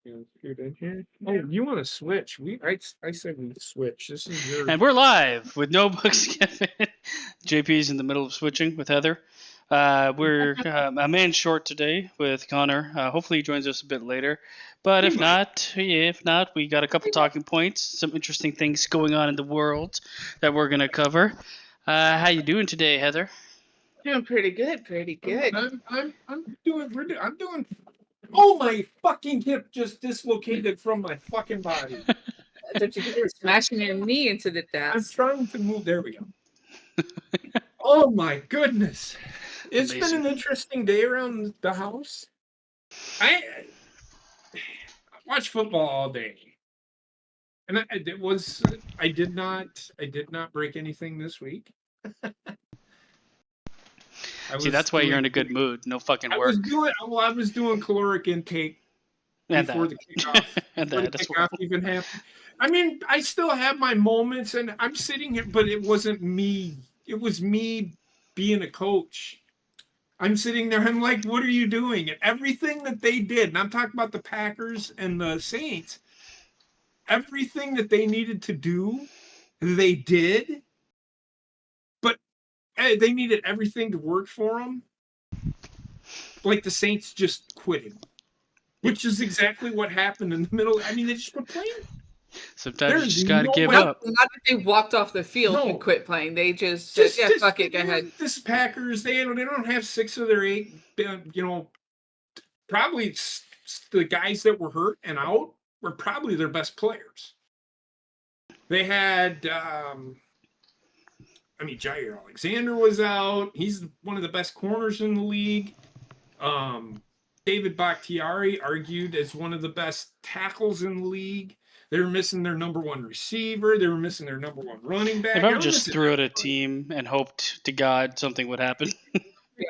You're in here. Oh, you want to switch? I said we switch. This is your. And we're live with no books given. JP's in the middle of switching with Heather. We're a man short today with Connor. Hopefully he joins us a bit later. But if not, we got a couple talking points, some interesting things going on in the world that we're gonna cover. How you doing today, Heather? Doing pretty good, I'm doing. Oh, my fucking hip just dislocated from my fucking body. Don't you think you're smashing your knee into the desk? I'm trying to move. There we go. Oh my goodness. It's Amazing. been an interesting day around the house. I watched football all day. And I did not break anything this week. See, that's why you're in a good mood. No fucking work. I was doing caloric intake before the kickoff. Before the kickoff even happened. I mean, I still have my moments, and I'm sitting here, but it wasn't me. It was me being a coach. I'm sitting there, I'm like, what are you doing? And everything that they did, and I'm talking about the Packers and the Saints, everything that they needed to do, they did. But they needed everything to work for them. Like the Saints just quitted, which is exactly what happened in the middle. I mean, they just quit playing. Sometimes you just got to give up. Not that they walked off the field and quit playing. They just said, fuck it, go ahead. This Packers, they don't have 6 of their 8, probably the guys that were hurt and out were probably their best players. They had, Jair Alexander was out. He's one of the best corners in the league. David Bakhtiari argued as one of the best tackles in the league. They were missing their number 1 receiver. They were missing their number 1 running back. If I just threw out a team and hoped to God something would happen.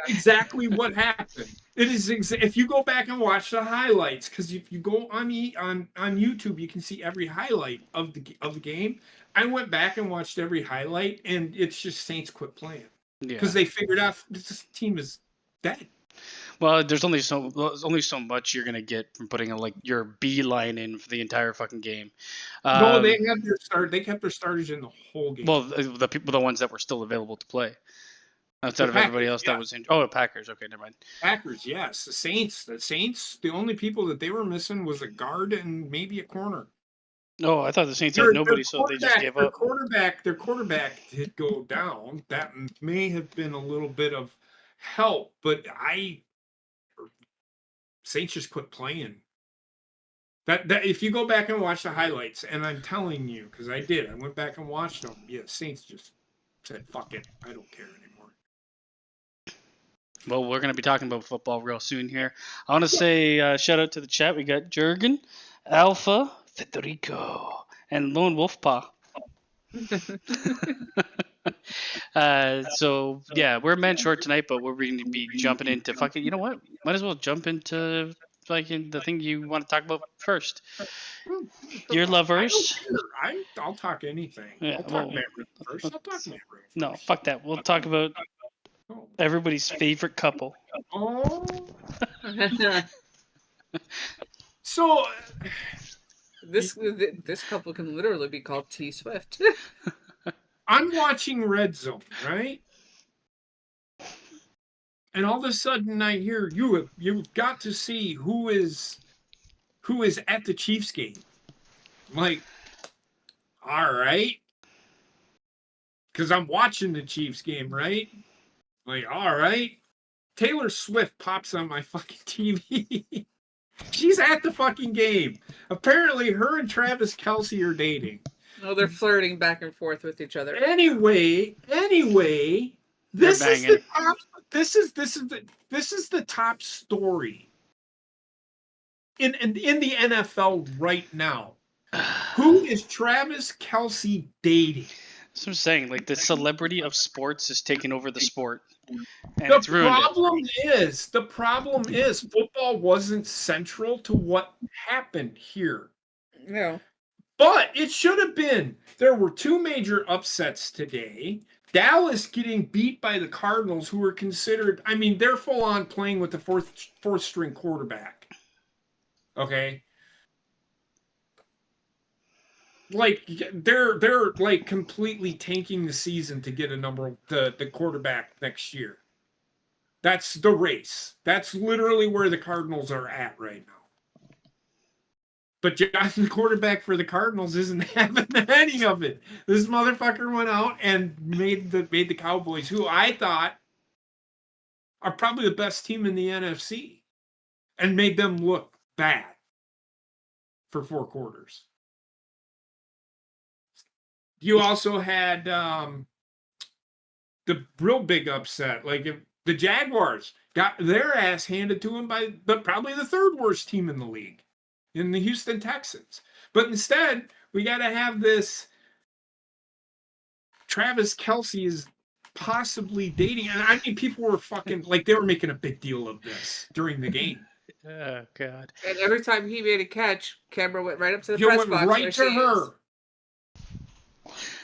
Exactly what happened. It is if you go back and watch the highlights, because if you go on YouTube, you can see every highlight of the game. I went back and watched every highlight, and it's just Saints quit playing because they figured out this team is dead. Well, there's only so much you're gonna get from putting your beeline in for the entire fucking game. No, they have their start. They kept their starters in the whole game. Well, the ones that were still available to play, outside of everybody else that was in. Oh, the Packers. Okay, never mind. Packers, yes. The Saints. The only people that they were missing was a guard and maybe a corner. Oh, I thought the Saints had nobody, so they just gave up. Their quarterback did go down. That may have been a little bit of help, but Saints just quit playing. That if you go back and watch the highlights, and I'm telling you, because I did, I went back and watched them. Yeah, Saints just said, "Fuck it, I don't care anymore." Well, we're gonna be talking about football real soon here. I want to say shout out to the chat. We got Jurgen, Alpha, Federico, and Lone Wolf Paw. So yeah, we're men short tonight, but we're going to be jumping into fucking. You know what? Might as well jump into the thing you want to talk about first. Your lovers. I'll talk anything. Yeah, I'll talk Matt Riddle first. I'll talk Matt Riddle first. No, fuck that. We'll talk about everybody's favorite couple. Oh. So this couple can literally be called T Swift. I'm watching Red Zone, right? And all of a sudden I hear you've got to see who is at the Chiefs game. I'm like, all right. Because I'm watching the Chiefs game, right? I'm like, all right. Taylor Swift pops on my fucking TV. She's at the fucking game. Apparently her and Travis Kelce are dating. Oh, they're flirting back and forth with each other. Anyway, this is the top story in the NFL right now. Who is Travis Kelce dating? That's what I'm saying. Like, the celebrity of sports is taking over the sport, and The it's ruined it. The problem is football wasn't central to what happened here. No. But it should have been. There were 2 major upsets today. Dallas getting beat by the Cardinals, who were considered, they're full on playing with the fourth string quarterback. Okay. like they're like completely tanking the season to get the quarterback next year. That's the race. That's literally where the Cardinals are at right now. But Josh, the quarterback for the Cardinals, isn't having any of it. This motherfucker went out and made the Cowboys, who I thought are probably the best team in the NFC, and made them look bad for 4 quarters. You also had the real big upset. Like, if the Jaguars got their ass handed to them by probably the 3rd worst team in the league, in the Houston Texans. But instead, we got to have this Travis Kelce is possibly dating. And I mean, people were fucking, like, they were making a big deal of this during the game. Oh, God. And every time he made a catch, camera went right up to the press box. Right to her.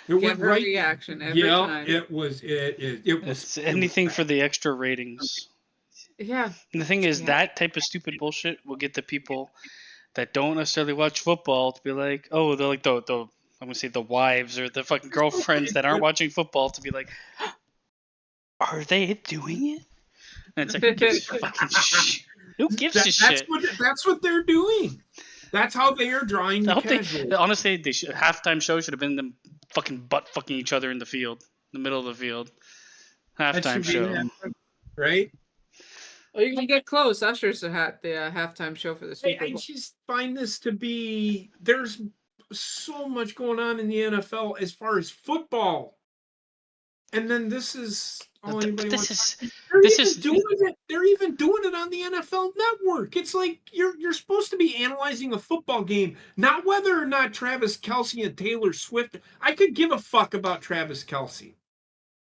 It went right reaction every time. It was anything for the extra ratings. Yeah. And the thing is, that type of stupid bullshit will get the people that don't necessarily watch football to be like, oh, they're like the I'm gonna say the wives or the fucking girlfriends that aren't watching football to be like, are they doing it? And it's like, who gives a fucking shit? Who gives a shit? That's what they're doing. That's how they are drawing the casuals. Honestly, halftime show should have been them fucking butt fucking each other in the field, in the middle of the field. Halftime show, right? Well, you can get close. Usher's the halftime show for the Super Bowl. I just find this to be, there's so much going on in the NFL as far as football, and then this is all anybody wants. They're even doing it on the NFL Network. It's like you're supposed to be analyzing a football game, not whether or not Travis Kelce and Taylor Swift. I could give a fuck about Travis Kelce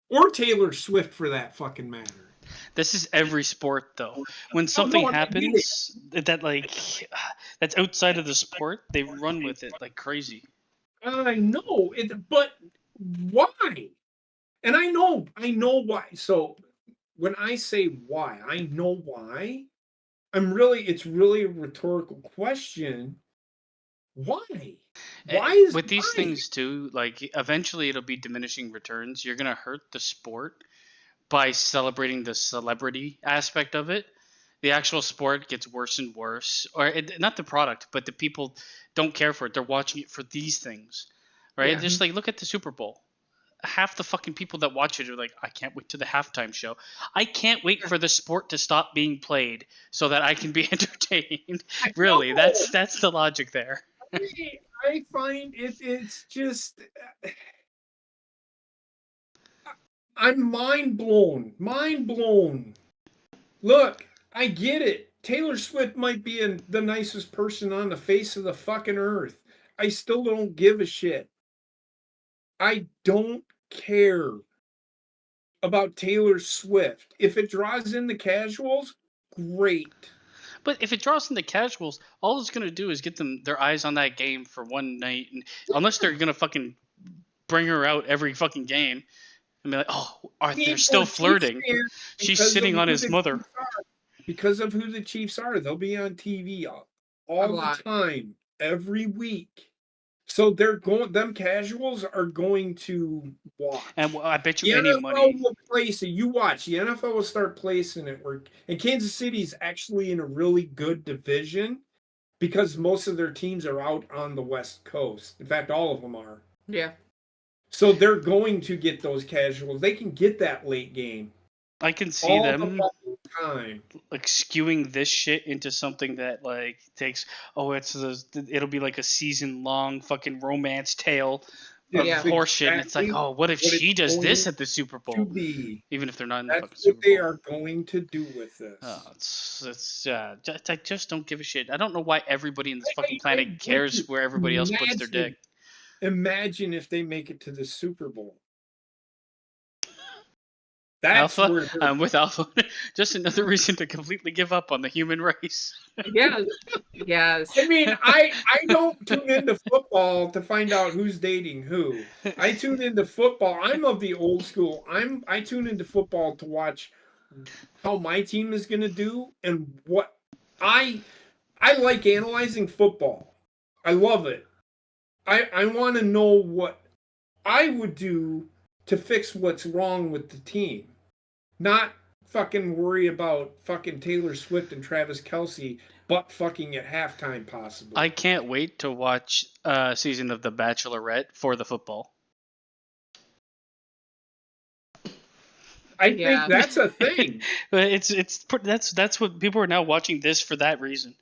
or Taylor Swift for that fucking matter. This is every sport, though. When something happens that's outside of the sport, they run with it like crazy. I know it, but why? And I know why. So when I say why, I know why. It's really a rhetorical question. Why? With these things too, like eventually it'll be diminishing returns. You're gonna hurt the sport by celebrating the celebrity aspect of it. The actual sport gets worse and worse, not the product, but the people don't care for it. They're watching it for these things, right? Yeah. Just like look at the Super Bowl. Half the fucking people that watch it are like, I can't wait to the halftime show. I can't wait for the sport to stop being played so that I can be entertained. Really, that's the logic there. I find it's just, I'm mind blown. Look, I get it. Taylor Swift might be the nicest person on the face of the fucking earth. I still don't give a shit. I don't care about Taylor Swift. If it draws in the casuals, great. But if it draws in the casuals, all it's going to do is get them their eyes on that game for one night. And unless they're going to fucking bring her out every fucking game and be like, oh, they're still flirting. She's sitting on his mother. Because of who the Chiefs are. They'll be on TV all the time, every week. So them casuals are going to watch. And I bet you any money. The NFL will place it. You watch. The NFL will start placing it. And Kansas City's actually in a really good division because most of their teams are out on the West Coast. In fact, all of them are. Yeah. So they're going to get those casuals. They can get that late game. I can see them time. Like skewing this shit into something that like takes it'll be like a season long fucking romance tale of horseshit. And it's like, oh, what if she does this at the Super Bowl? Even if they're not in the fucking Super Bowl. That's what they are going to do with this. I just don't give a shit. I don't know why everybody in this fucking planet cares where everybody else puts their dick. Imagine if they make it to the Super Bowl. I'm with Alpha. Just another reason to completely give up on the human race. Yes. I mean, I don't tune into football to find out who's dating who. I tune into football. I'm of the old school. I tune into football to watch how my team is going to do and what I like analyzing football. I love it. I want to know what I would do to fix what's wrong with the team. Not fucking worry about fucking Taylor Swift and Travis Kelce butt fucking at halftime possibly. I can't wait to watch a season of The Bachelorette for the football. I think that's a thing. That's what people are now watching this for that reason.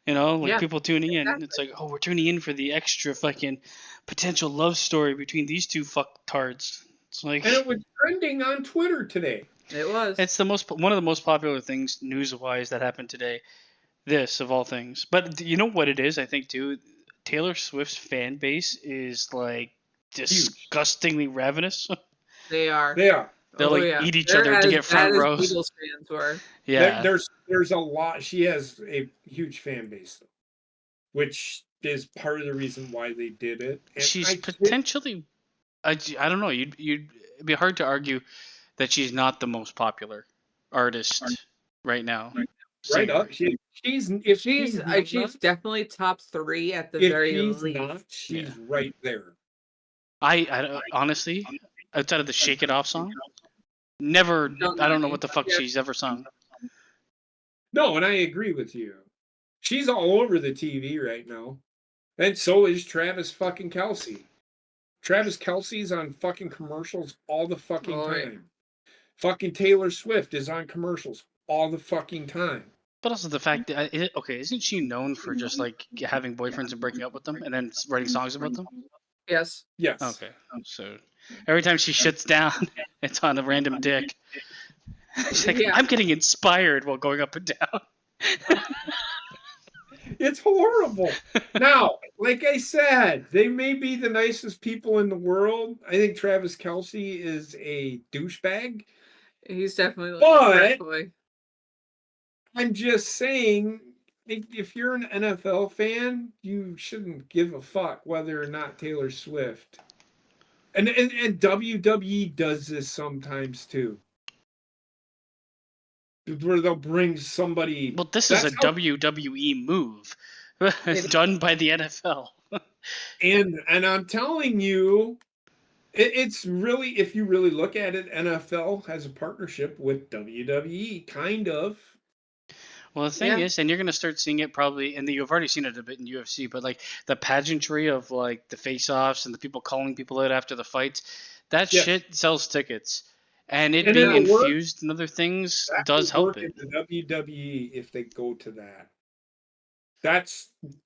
You know, like people tuning in. Exactly. It's like, oh, we're tuning in for the extra fucking potential love story between these two fucktards. It's like, and it was trending on Twitter today. It was. It's one of the most popular things news-wise that happened today. This of all things, but you know what it is? I think too. Taylor Swift's fan base is like disgustingly ravenous. They are. They'll eat each other to get front rows. Beatles fans were. Yeah. There's a lot. She has a huge fan base, though, which is part of the reason why they did it. And she's potentially. I don't know. It'd be hard to argue that she's not the most popular artist right now. Right up. She's definitely top 3 at the very least. She's right there. I honestly, outside of the Shake It Off song, I don't know what the fuck she's ever sung. No, and I agree with you. She's all over the TV right now. And so is Travis fucking Kelce. Travis Kelce's on fucking commercials all the fucking time. Fucking Taylor Swift is on commercials all the fucking time. But also the fact that, isn't she known for just like having boyfriends and breaking up with them and then writing songs about them? Yes. Okay. So every time she shits down, it's on a random dick. She's like, I'm getting inspired while going up and down. It's horrible. Now, like I said, they may be the nicest people in the world. I think Travis Kelce is a douchebag. He's definitely but I'm just saying, if you're an NFL fan, you shouldn't give a fuck whether or not Taylor Swift. And WWE does this sometimes too. Where they'll bring somebody. Well, this is a WWE move. It's done by the NFL. and I'm telling you, it's really, if you really look at it, NFL has a partnership with WWE, kind of. Well, the thing is, and you're going to start seeing it probably, and you've already seen it a bit in UFC, but like the pageantry of like the face-offs and the people calling people out after the fights, that shit sells tickets. And it being infused in other things does help it. In the WWE, if they go to that,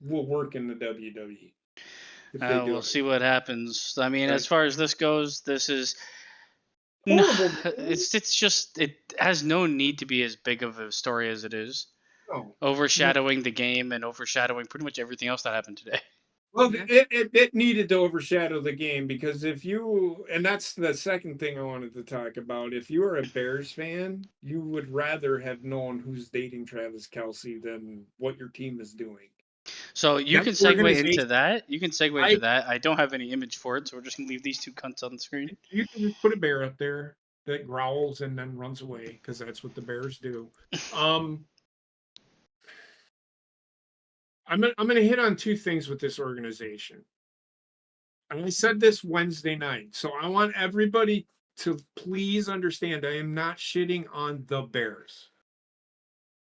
will work in the WWE. We'll see what happens. I mean, as far as this goes, this is it has no need to be as big of a story as it is. Overshadowing the game and overshadowing pretty much everything else that happened today. Well, it needed to overshadow the game because and that's the second thing I wanted to talk about. If you are a Bears fan, you would rather have known who's dating Travis Kelce than what your team is doing. So you can segue into that. You can segue into that. I don't have any image for it, so we're just going to leave these two cunts on the screen. You can just put a bear up there that growls and then runs away because that's what the Bears do. I'm gonna hit on two things with this organization. And I said this Wednesday night, so I want everybody to please understand I am not shitting on the Bears.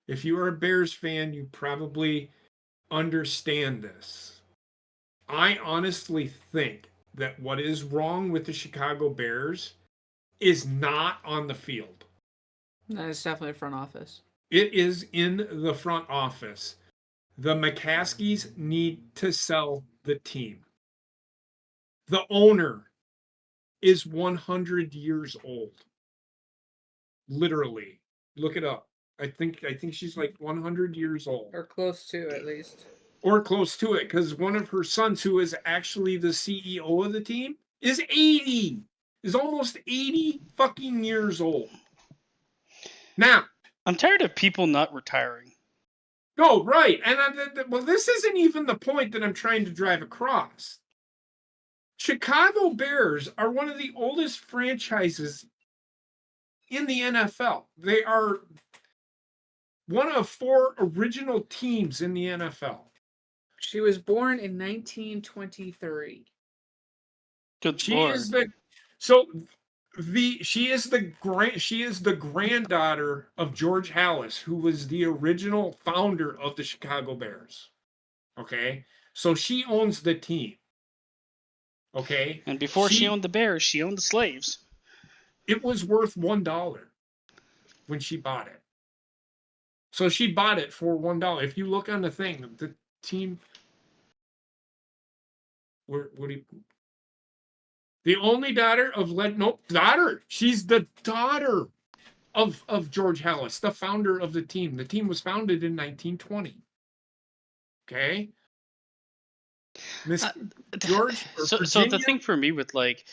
If you are a Bears fan, you probably understand this. I honestly think that what is wrong with the Chicago Bears is not on the field. No, it's definitely front office. It is in the front office. The McCaskies need to sell the team. The owner is 100 years old. Literally. Look it up. I think she's like 100 years old. Or close to, at least. Or close to it, because one of her sons, who is actually the CEO of the team, is 80. Is almost 80 fucking years old. Now, I'm tired of people not retiring. No, right. And this isn't even the point that I'm trying to drive across. Chicago Bears are one of the oldest franchises in the NFL. They are one of 4 original teams in the NFL. She was born in 1923. Good She lord. is the granddaughter of George Halas, who was the original founder of the Chicago Bears. Okay, so she owns the team. Okay, And before she owned the Bears, she owned the slaves. It was worth $1 when she bought it. So she bought it for $1. If you look on the thing, the team. What do you? The only daughter of daughter. She's the daughter of George Halas, the founder of the team. The team was founded in 1920. Okay. Miss George. So the thing for me with like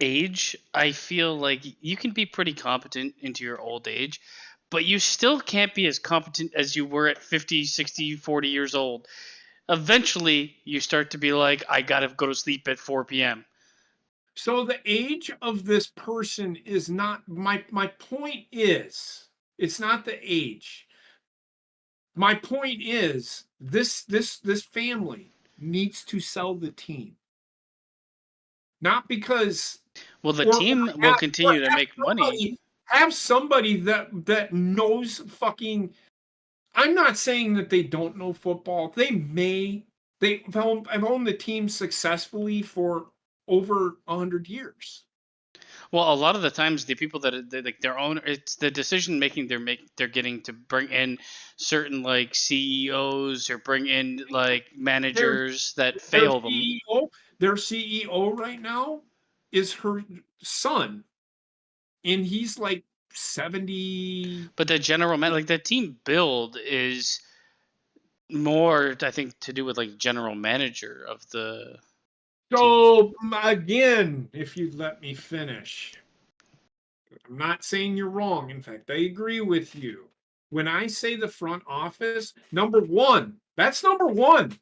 age, I feel like you can be pretty competent into your old age, but you still can't be as competent as you were at 50, 60, 40 years old. Eventually, you start to be like, I gotta go to sleep at 4 p.m. So the age of this person is not my point is it's not the age. My point is this family needs to sell the team. Not because the team will continue to make money. Have somebody that knows fucking. I'm not saying that they don't know football. They've owned the team successfully for over 100 years. Well, a lot of the times, the people that like their own, it's the decision making they're getting to bring in certain like CEOs or bring in like managers that fail them. Their CEO right now is her son, and he's like 70. But the general like the team build is more, I think, to do with like general manager of the. So again, if you'd let me finish, I'm not saying you're wrong. In fact, I agree with you. When I say the front office, number one, that's number one.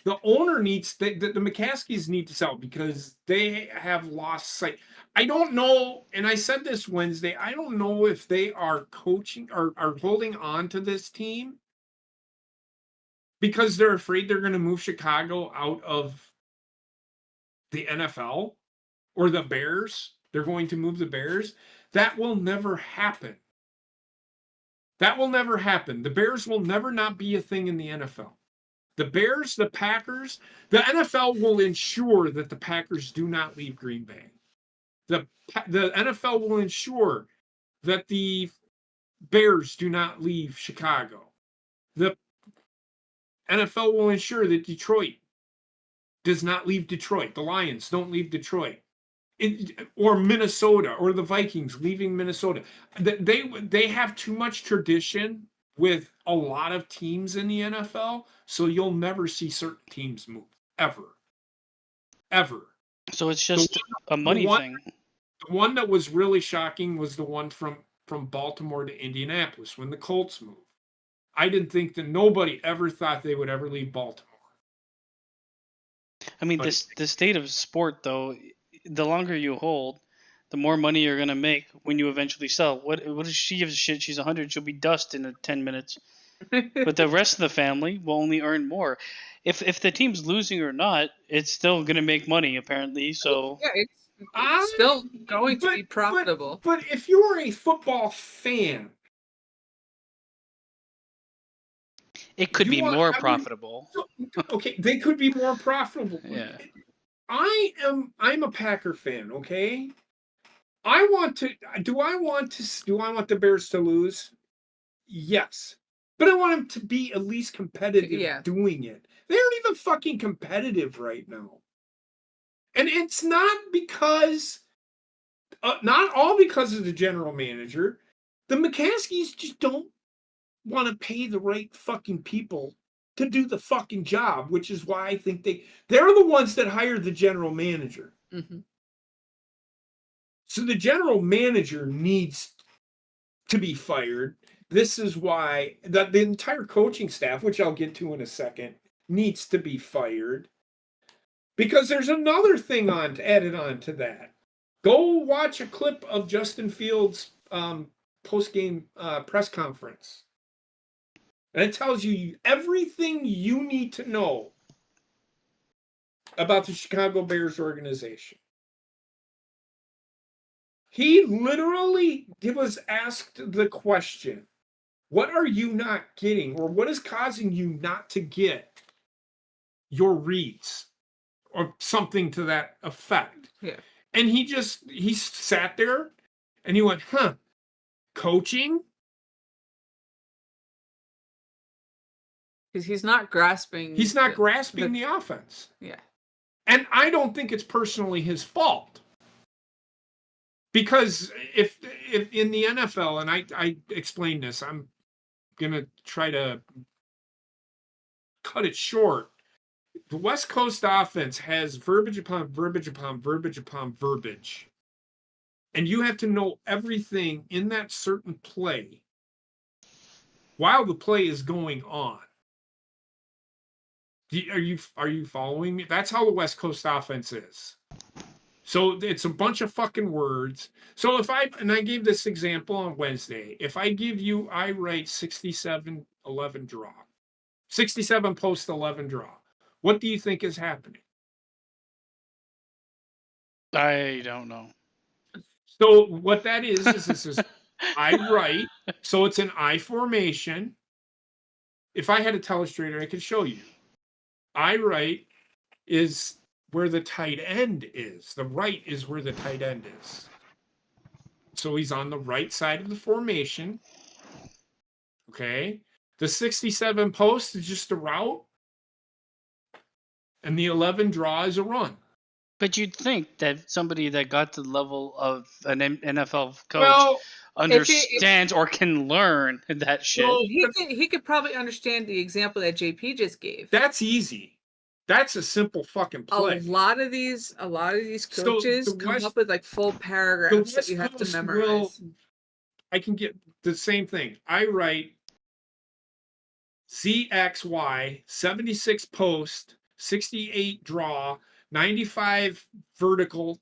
The owner needs the McCaskies need to sell because they have lost sight. I don't know, and I said this Wednesday. I don't know if they are coaching or are holding on to this team because they're afraid they're going to move Chicago out of the NFL or the Bears. They're going to move the Bears. That will never happen. That will never happen. The Bears will never not be a thing in the NFL. The Bears, the Packers, the NFL will ensure that the Packers do not leave Green Bay. The NFL will ensure that the Bears do not leave Chicago. The NFL will ensure that Detroit does not leave Detroit. The Lions don't leave Detroit. Or Minnesota, or the Vikings leaving Minnesota. They have too much tradition with a lot of teams in the NFL, so you'll never see certain teams move ever. So it's just a money thing. The one that was really shocking was the one from Baltimore to Indianapolis when the Colts moved. I didn't think that nobody ever thought they would ever leave Baltimore. I mean, the state of sport, though, the longer you hold, the more money you're going to make when you eventually sell. What does she give a shit? She's 100. She'll be dust in 10 minutes. But the rest of the family will only earn more. If the team's losing or not, it's still going to make money, apparently. So yeah, it's still going to be profitable. But if you're a football fan, it could be more profitable. Okay, they could be more profitable. Yeah. I'm a Packer fan, okay? Do I want the Bears to lose? Yes. But I want them to be at least competitive doing it. They aren't even fucking competitive right now. And it's not because not all because of the general manager. The McCaskies just don't want to pay the right fucking people to do the fucking job, which is why I think they're the ones that hired the general manager. Mm-hmm. So the general manager needs to be fired. This is why the entire coaching staff, which I'll get to in a second, needs to be fired. Because there's another thing added on to that. Go watch a clip of Justin Fields' post-game press conference. And it tells you everything you need to know about the Chicago Bears organization. He literally was asked the question, what are you not getting, or what is causing you not to get your reads, or something to that effect? Yeah. And he sat there and he went, coaching? Because he's not grasping. He's not grasping the offense. Yeah. And I don't think it's personally his fault. Because if in the NFL, and I explained this, I'm going to try to cut it short. The West Coast offense has verbiage upon verbiage upon verbiage upon verbiage. And you have to know everything in that certain play while the play is going on. Are you following me? That's how the West Coast offense is. So it's a bunch of fucking words. So I gave this example on Wednesday. If I give you, I write 67-11 draw. 67 post 11 draw. What do you think is happening? I don't know. So what that is this is I write. So it's an I formation. If I had a telestrator, I could show you. I right is where the tight end is. The right is where the tight end is. So he's on the right side of the formation. Okay. The 67 post is just a route. And the 11 draw is a run. But you'd think that somebody that got to the level of an NFL coach understands or can learn that shit. Well, he could probably understand the example that JP just gave. That's easy. That's a simple fucking play. A lot of these coaches come up with like full paragraphs that you have to memorize. I can get the same thing. I write ZXY 76 post, 68 draw, 95 vertical,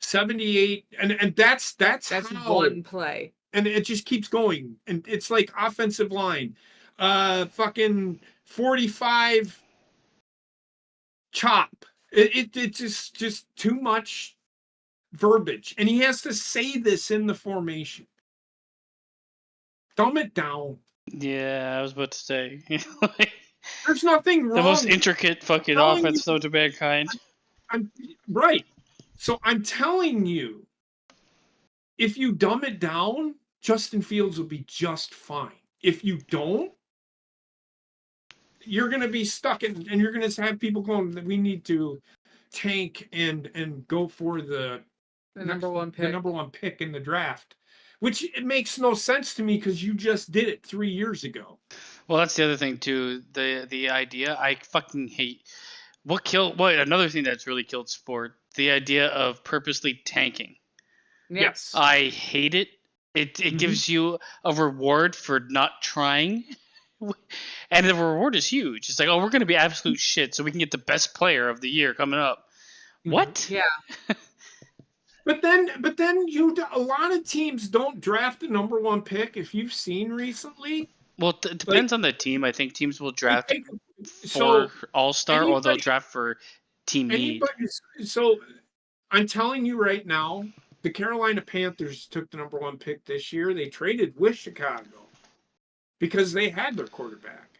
78, and that's how, one play. And it just keeps going. And it's like offensive line. Fucking 45 chop. It's just too much verbiage. And he has to say this in the formation. Dumb it down. Yeah, I was about to say. There's nothing wrong. The most intricate fucking offense known to mankind. I'm right. So I'm telling you, if you dumb it down, Justin Fields will be just fine. If you don't, you're going to be stuck and you're going to have people going, we need to tank and go for the number one pick in the draft, which it makes no sense to me because you just did it 3 years ago. Well, that's the other thing too. The idea, I fucking hate. Another thing that's really killed sport, the idea of purposely tanking. Yes. I hate it. It gives you a reward for not trying. And the reward is huge. It's like, we're going to be absolute shit so we can get the best player of the year coming up. What? Yeah. But then a lot of teams don't draft the number one pick. If you've seen recently. Well, it depends on the team. I think teams will draft for all-star or they'll draft for team need. So I'm telling you right now, the Carolina Panthers took the number one pick this year. They traded with Chicago because they had their quarterback.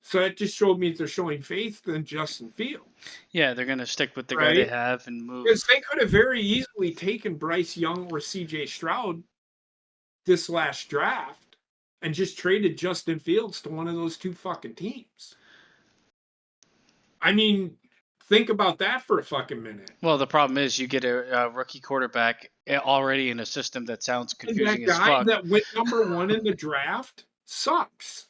So that just showed me they're showing faith in Justin Fields. Yeah, they're going to stick with the guy they have and move. Because they could have very easily taken Bryce Young or C.J. Stroud this last draft and just traded Justin Fields to one of those two fucking teams. I mean, think about that for a fucking minute. Well, the problem is you get a rookie quarterback already in a system that sounds confusing as fuck. That guy that went number one in the draft sucks.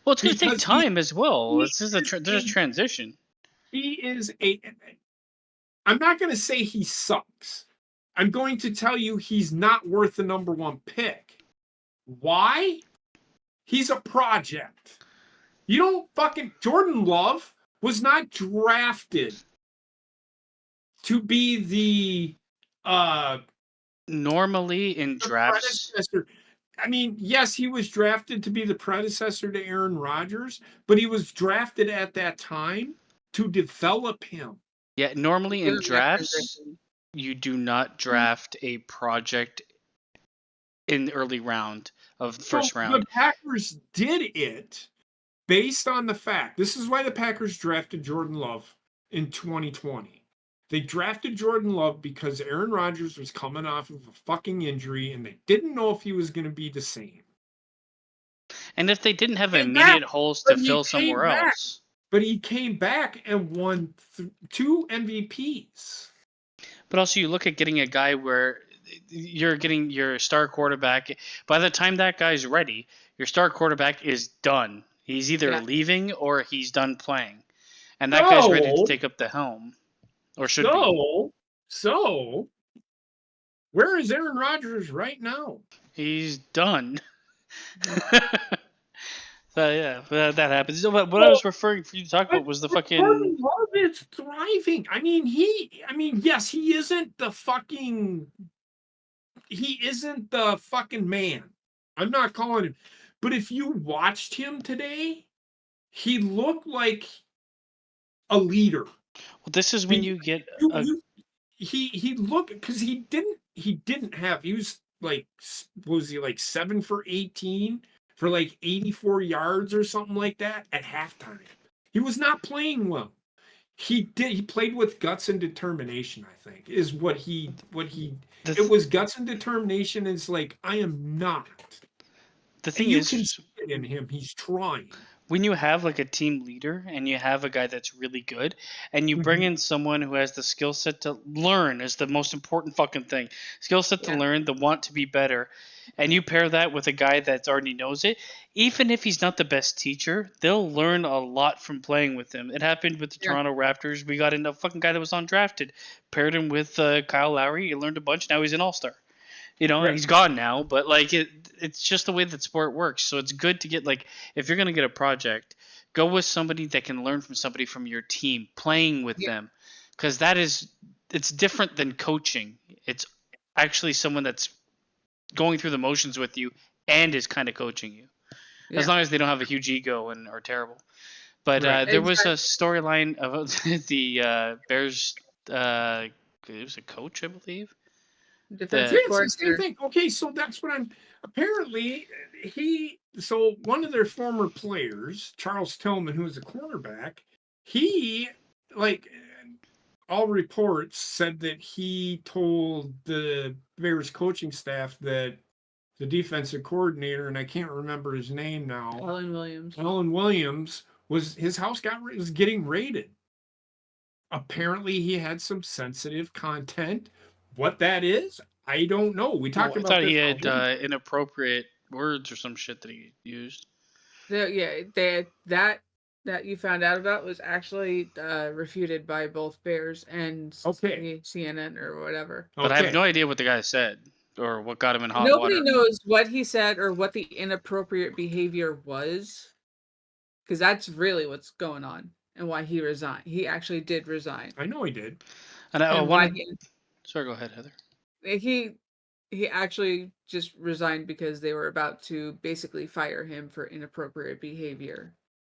Well, it's going to take time as well. There's a transition. I'm not going to say he sucks. I'm going to tell you he's not worth the number one pick. Why? He's a project. You don't fucking... Jordan Love was not drafted to be the... Normally in drafts... I mean, yes, he was drafted to be the predecessor to Aaron Rodgers, but he was drafted at that time to develop him. Yeah, normally in drafts, you do not draft a project in the early round of the first round. The Packers did it based on the fact. This is why the Packers drafted Jordan Love in 2020. They drafted Jordan Love because Aaron Rodgers was coming off of a fucking injury and they didn't know if he was going to be the same. And if they didn't have immediate holes to fill somewhere else. But he came back and won 2 MVPs. But also you look at getting a guy where you're getting your star quarterback. By the time that guy's ready, your star quarterback is done. He's either leaving or he's done playing. And that guy's ready to take up the helm. Or should be. So, where is Aaron Rodgers right now? He's done. That happens. But what I was referring for you to talk about was the fucking. Jordan Love is thriving. I mean, yes, he isn't the fucking man. I'm not calling him. But if you watched him today, he looked like a leader. Well, this is when you get he looked, because he didn't have, he was like, what was he, like 7 for 18 for like 84 yards or something like that at halftime. He was not playing well. He played with guts and determination, I think, is what he it was guts and determination. Is like, I am not. The thing is, you can see it in him. He's trying. When you have like a team leader and you have a guy that's really good and you bring in someone who has the skill set to learn is the most important fucking thing. Skill set to learn, the want to be better. And you pair that with a guy that already knows it. Even if he's not the best teacher, they'll learn a lot from playing with him. It happened with the Toronto Raptors. We got in a fucking guy that was undrafted. Paired him with Kyle Lowry. He learned a bunch. Now he's an all-star. You know, he's gone now, but like it's just the way that sport works. So it's good to get, like, if you're going to get a project, go with somebody that can learn from somebody from your team, playing with them, because it's different than coaching. It's actually someone that's going through the motions with you and is kind of coaching you, as long as they don't have a huge ego and are terrible. But there was a storyline about the Bears. It was a coach, I believe. It's the same thing. Okay, so that's what I'm. Apparently, so one of their former players, Charles Tillman, who was a cornerback, he, like, all reports said that he told the Bears coaching staff that the defensive coordinator, and I can't remember his name now, Alan Williams, his house was getting raided. Apparently, he had some sensitive content. What that is, I don't know. We talked about. I thought he had inappropriate words or some shit that he used. That you found out about was actually refuted by both Bears and CNN or whatever. But I have no idea what the guy said or what got him in hot water. Nobody knows what he said or what the inappropriate behavior was, because that's really what's going on and why he resigned. He actually did resign. I know he did. Sorry, go ahead, Heather. He actually just resigned because they were about to basically fire him for inappropriate behavior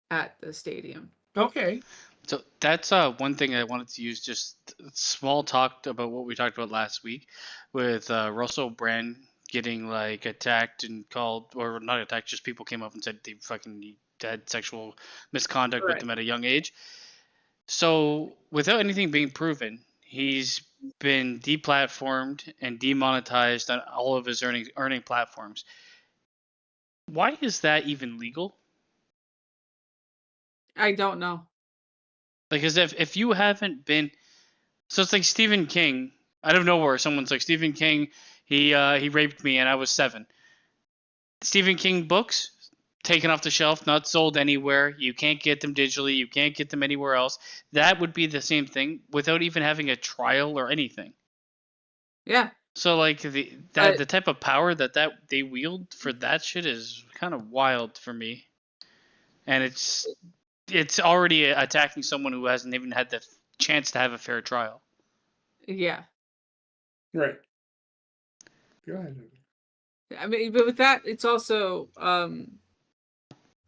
at the stadium. Okay. So that's one thing I wanted to use, just small talk about what we talked about last week with Russell Brand getting like attacked and called, or not attacked, just people came up and said they fucking had sexual misconduct with them at a young age. So without anything being proven, he's been deplatformed and demonetized on all of his earning platforms. Why is that even legal? I don't know. Because if you haven't been, so it's like Stephen King. Out of nowhere, someone's like, Stephen King, he raped me and I was 7. Stephen King books taken off the shelf, not sold anywhere. You can't get them digitally. You can't get them anywhere else. That would be the same thing without even having a trial or anything. Yeah. So like the type of power that they wield for that shit is kind of wild for me. And it's already attacking someone who hasn't even had the chance to have a fair trial. Yeah. Right. Go ahead. I mean, but with that, it's also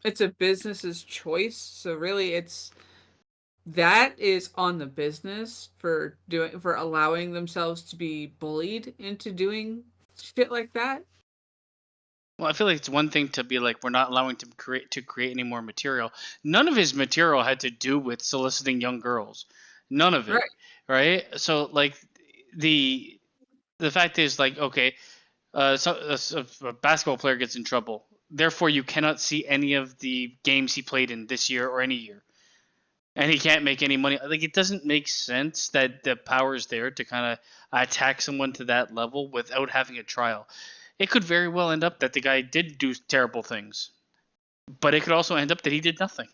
it's a business's choice. So really, it's that is on the business for allowing themselves to be bullied into doing shit like that. Well, I feel like it's one thing to be like, we're not allowing to create any more material. None of his material had to do with soliciting young girls. None of it, right? So like the fact is like, okay, so a basketball player gets in trouble, therefore you cannot see any of the games he played in this year or any year, and he can't make any money. Like, it doesn't make sense that the power is there to kind of attack someone to that level without having a trial. It could very well end up that the guy did do terrible things, but it could also end up that he did nothing.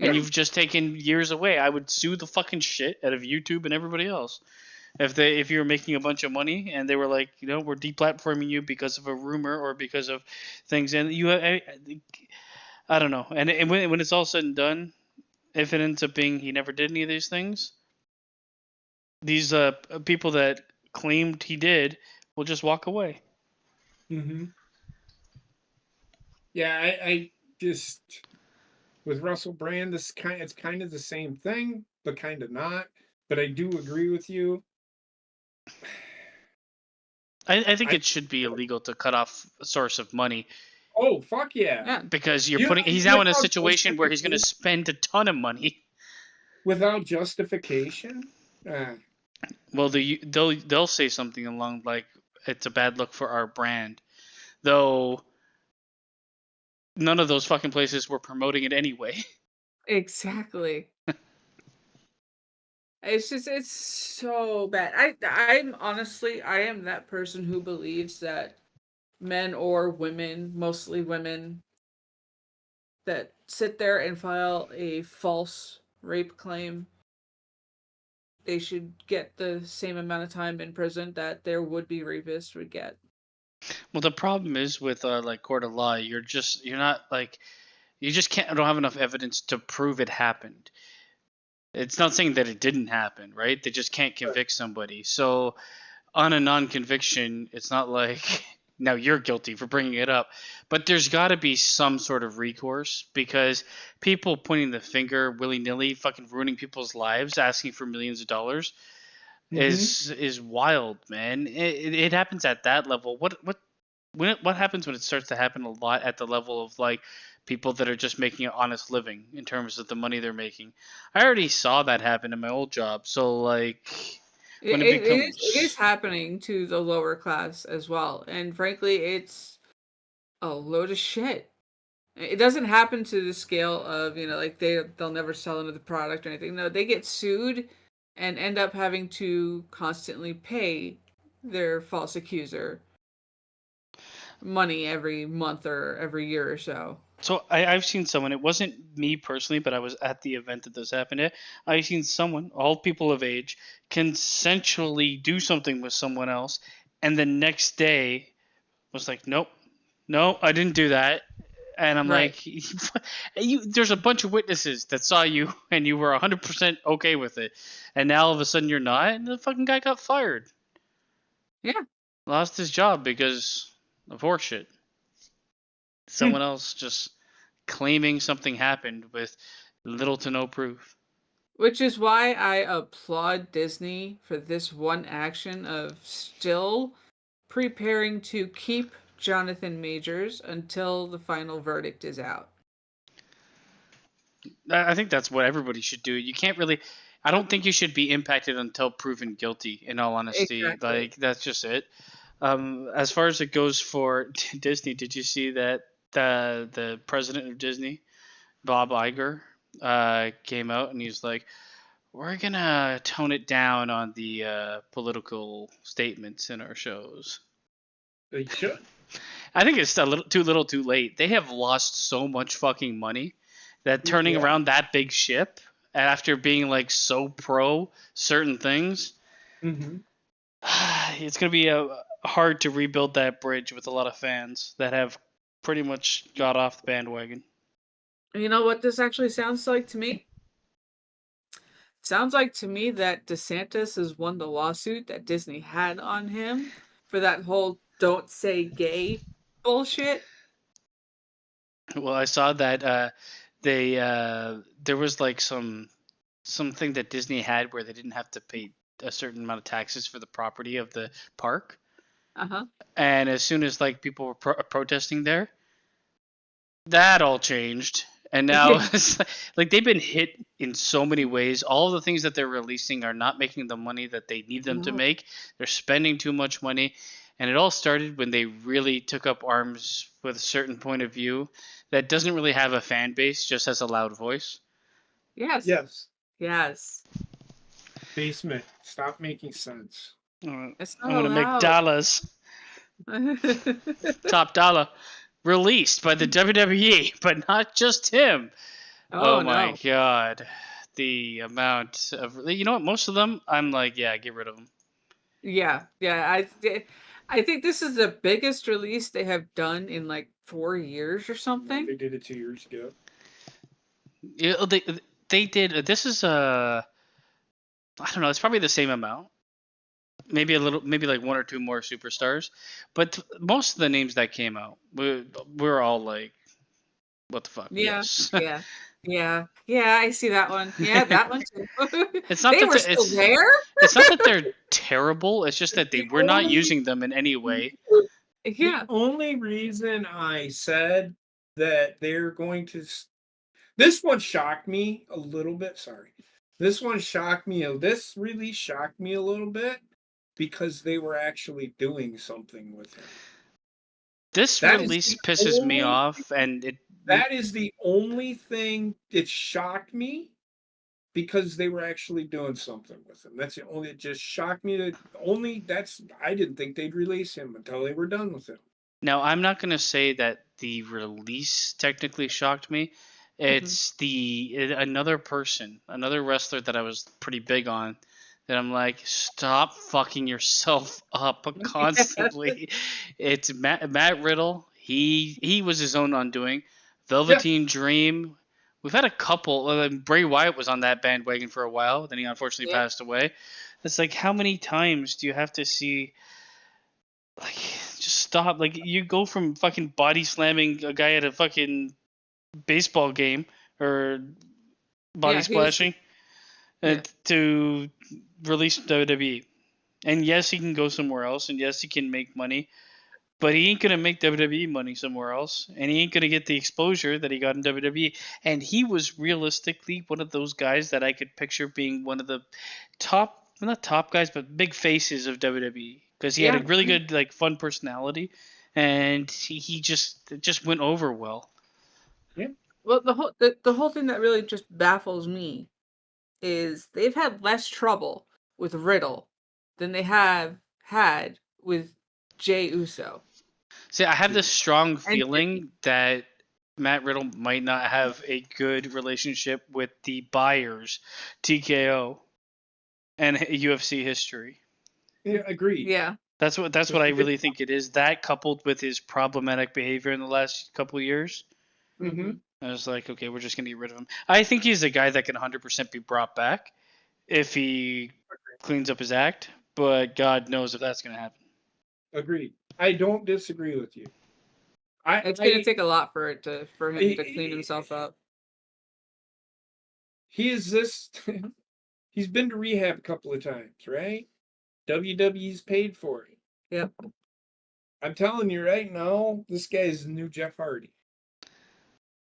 And you've just taken years away. I would sue the fucking shit out of YouTube and everybody else if you were making a bunch of money and they were like, we're deplatforming you because of a rumor or because of things, and I don't know. And when it's all said and done, if it ends up being he never did any of these things, these people that claimed he did will just walk away. Mm-hmm. Yeah, I just, with Russell Brand, it's kind of the same thing, but kind of not. But I do agree with you. I think it should be illegal to cut off a source of money. Oh, fuck yeah. Because he's now in a situation where he's going to spend a ton of money. Without justification? Well, they'll say something along like, it's a bad look for our brand. Though none of those fucking places were promoting it anyway. Exactly. It's so bad. I'm honestly, I am that person who believes that men or women, mostly women, that sit there and file a false rape claim, they should get the same amount of time in prison that their would-be rapist would get. Well, the problem is with like court of law, you just don't have enough evidence to prove it happened. It's not saying that it didn't happen, right? They just can't convict somebody. So on a non-conviction, it's not like now you're guilty for bringing it up, but there's got to be some sort of recourse, because people pointing the finger willy-nilly, fucking ruining people's lives, asking for millions of dollars is wild, man. It happens at that level. What happens when it starts to happen a lot at the level of like people that are just making an honest living in terms of the money they're making? I already saw that happen in my old job. So like, when it is happening to the lower class as well, and frankly, it's a load of shit. It doesn't happen to the scale of like they'll never sell another product or anything. No, they get sued and end up having to constantly pay their false accuser money every month or every year or so. So I've seen someone, it wasn't me personally, but I was at the event that this happened at. I've seen someone, all people of age, consensually do something with someone else, and the next day was like, nope, no, I didn't do that. And I'm like, there's a bunch of witnesses that saw you, and you were 100% okay with it. And now all of a sudden you're not, and the fucking guy got fired. Yeah. Lost his job because of horseshit. Someone else just claiming something happened with little to no proof. Which is why I applaud Disney for this one action of still preparing to keep Jonathan Majors until the final verdict is out. I think that's what everybody should do. You can't really... I don't think you should be impacted until proven guilty, in all honesty. Exactly. Like, that's just it. As far as it goes for Disney, did you see that the president of Disney, Bob Iger, came out and he's like, we're going to tone it down on the political statements in our shows. They should. I think it's a little too late. They have lost so much fucking money that turning around that big ship after being like so pro certain things, it's going to be hard to rebuild that bridge with a lot of fans that have pretty much got off the bandwagon. You know what this actually sounds like to me? Sounds like to me that DeSantis has won the lawsuit that Disney had on him for that whole "don't say gay" bullshit. Well, I saw that there was like some something that Disney had where they didn't have to pay a certain amount of taxes for the property of the park. Uh-huh. And as soon as like people were protesting there, that all changed. And now it's like they've been hit in so many ways. All the things that they're releasing are not making the money that they need them to No. make. They're spending too much money. And it all started when they really took up arms with a certain point of view that doesn't really have a fan base, just has a loud voice. Yes. Yes. Yes. Basement. Stop making sense. It's I'm not going to make allowed. dollars. Top dollar. Released by the WWE, but not just him. Oh my no. god. The amount of, you know what, most of them, I'm like, yeah, get rid of them. Yeah. I think this is the biggest release they have done in like 4 years or something. They did it 2 years ago. Yeah, they did, this is I don't know, it's probably the same amount. Maybe a little, maybe like one or two more superstars. But most of the names that came out, we're all like, what the fuck? Yeah. Yes. Yeah, I see that one. Yeah, that one too. It's not they that were still there. It's not that they're terrible. It's just that they were not using them in any way. Yeah. The only reason I said that they're going to, this one shocked me a little bit. Sorry, this one shocked me. This really shocked me a little bit because they were actually doing something with him. This release pisses me off, and that is the only thing that shocked me because they were actually doing something with him. That's the only, it just shocked me I didn't think they'd release him until they were done with him. Now, I'm not going to say that the release technically shocked me. It's another wrestler that I was pretty big on, that I'm like, stop fucking yourself up constantly. It's Matt Riddle. He was his own undoing. Velveteen Dream. We've had a couple. Bray Wyatt was on that bandwagon for a while. Then he unfortunately passed away. It's like, how many times do you have to see? Like, just stop. Like, you go from fucking body slamming a guy at a fucking baseball game or body splashing to release WWE. And yes, he can go somewhere else, and yes, he can make money, but he ain't gonna make WWE money somewhere else, and he ain't gonna get the exposure that he got in WWE. And he was realistically one of those guys that I could picture being one of the top, not top guys, but big faces of WWE, because he had a really good, like, fun personality, and he just went over well. Yeah. Well, the whole thing that really just baffles me is they've had less trouble with Riddle than they have had with Jey Uso. See, I have this strong feeling that Matt Riddle might not have a good relationship with the buyers, TKO, and UFC history. Yeah, agreed. Yeah. That's what I really think it is. That, coupled with his problematic behavior in the last couple of years. Mm-hmm. I was like, okay, we're just going to get rid of him. I think he's a guy that can 100% be brought back if he cleans up his act, but God knows if that's going to happen. Agreed. I don't disagree with you. It's going to take a lot for him to clean himself up. He's been to rehab a couple of times, right? WWE's paid for it. Yep. I'm telling you right now, this guy is the new Jeff Hardy.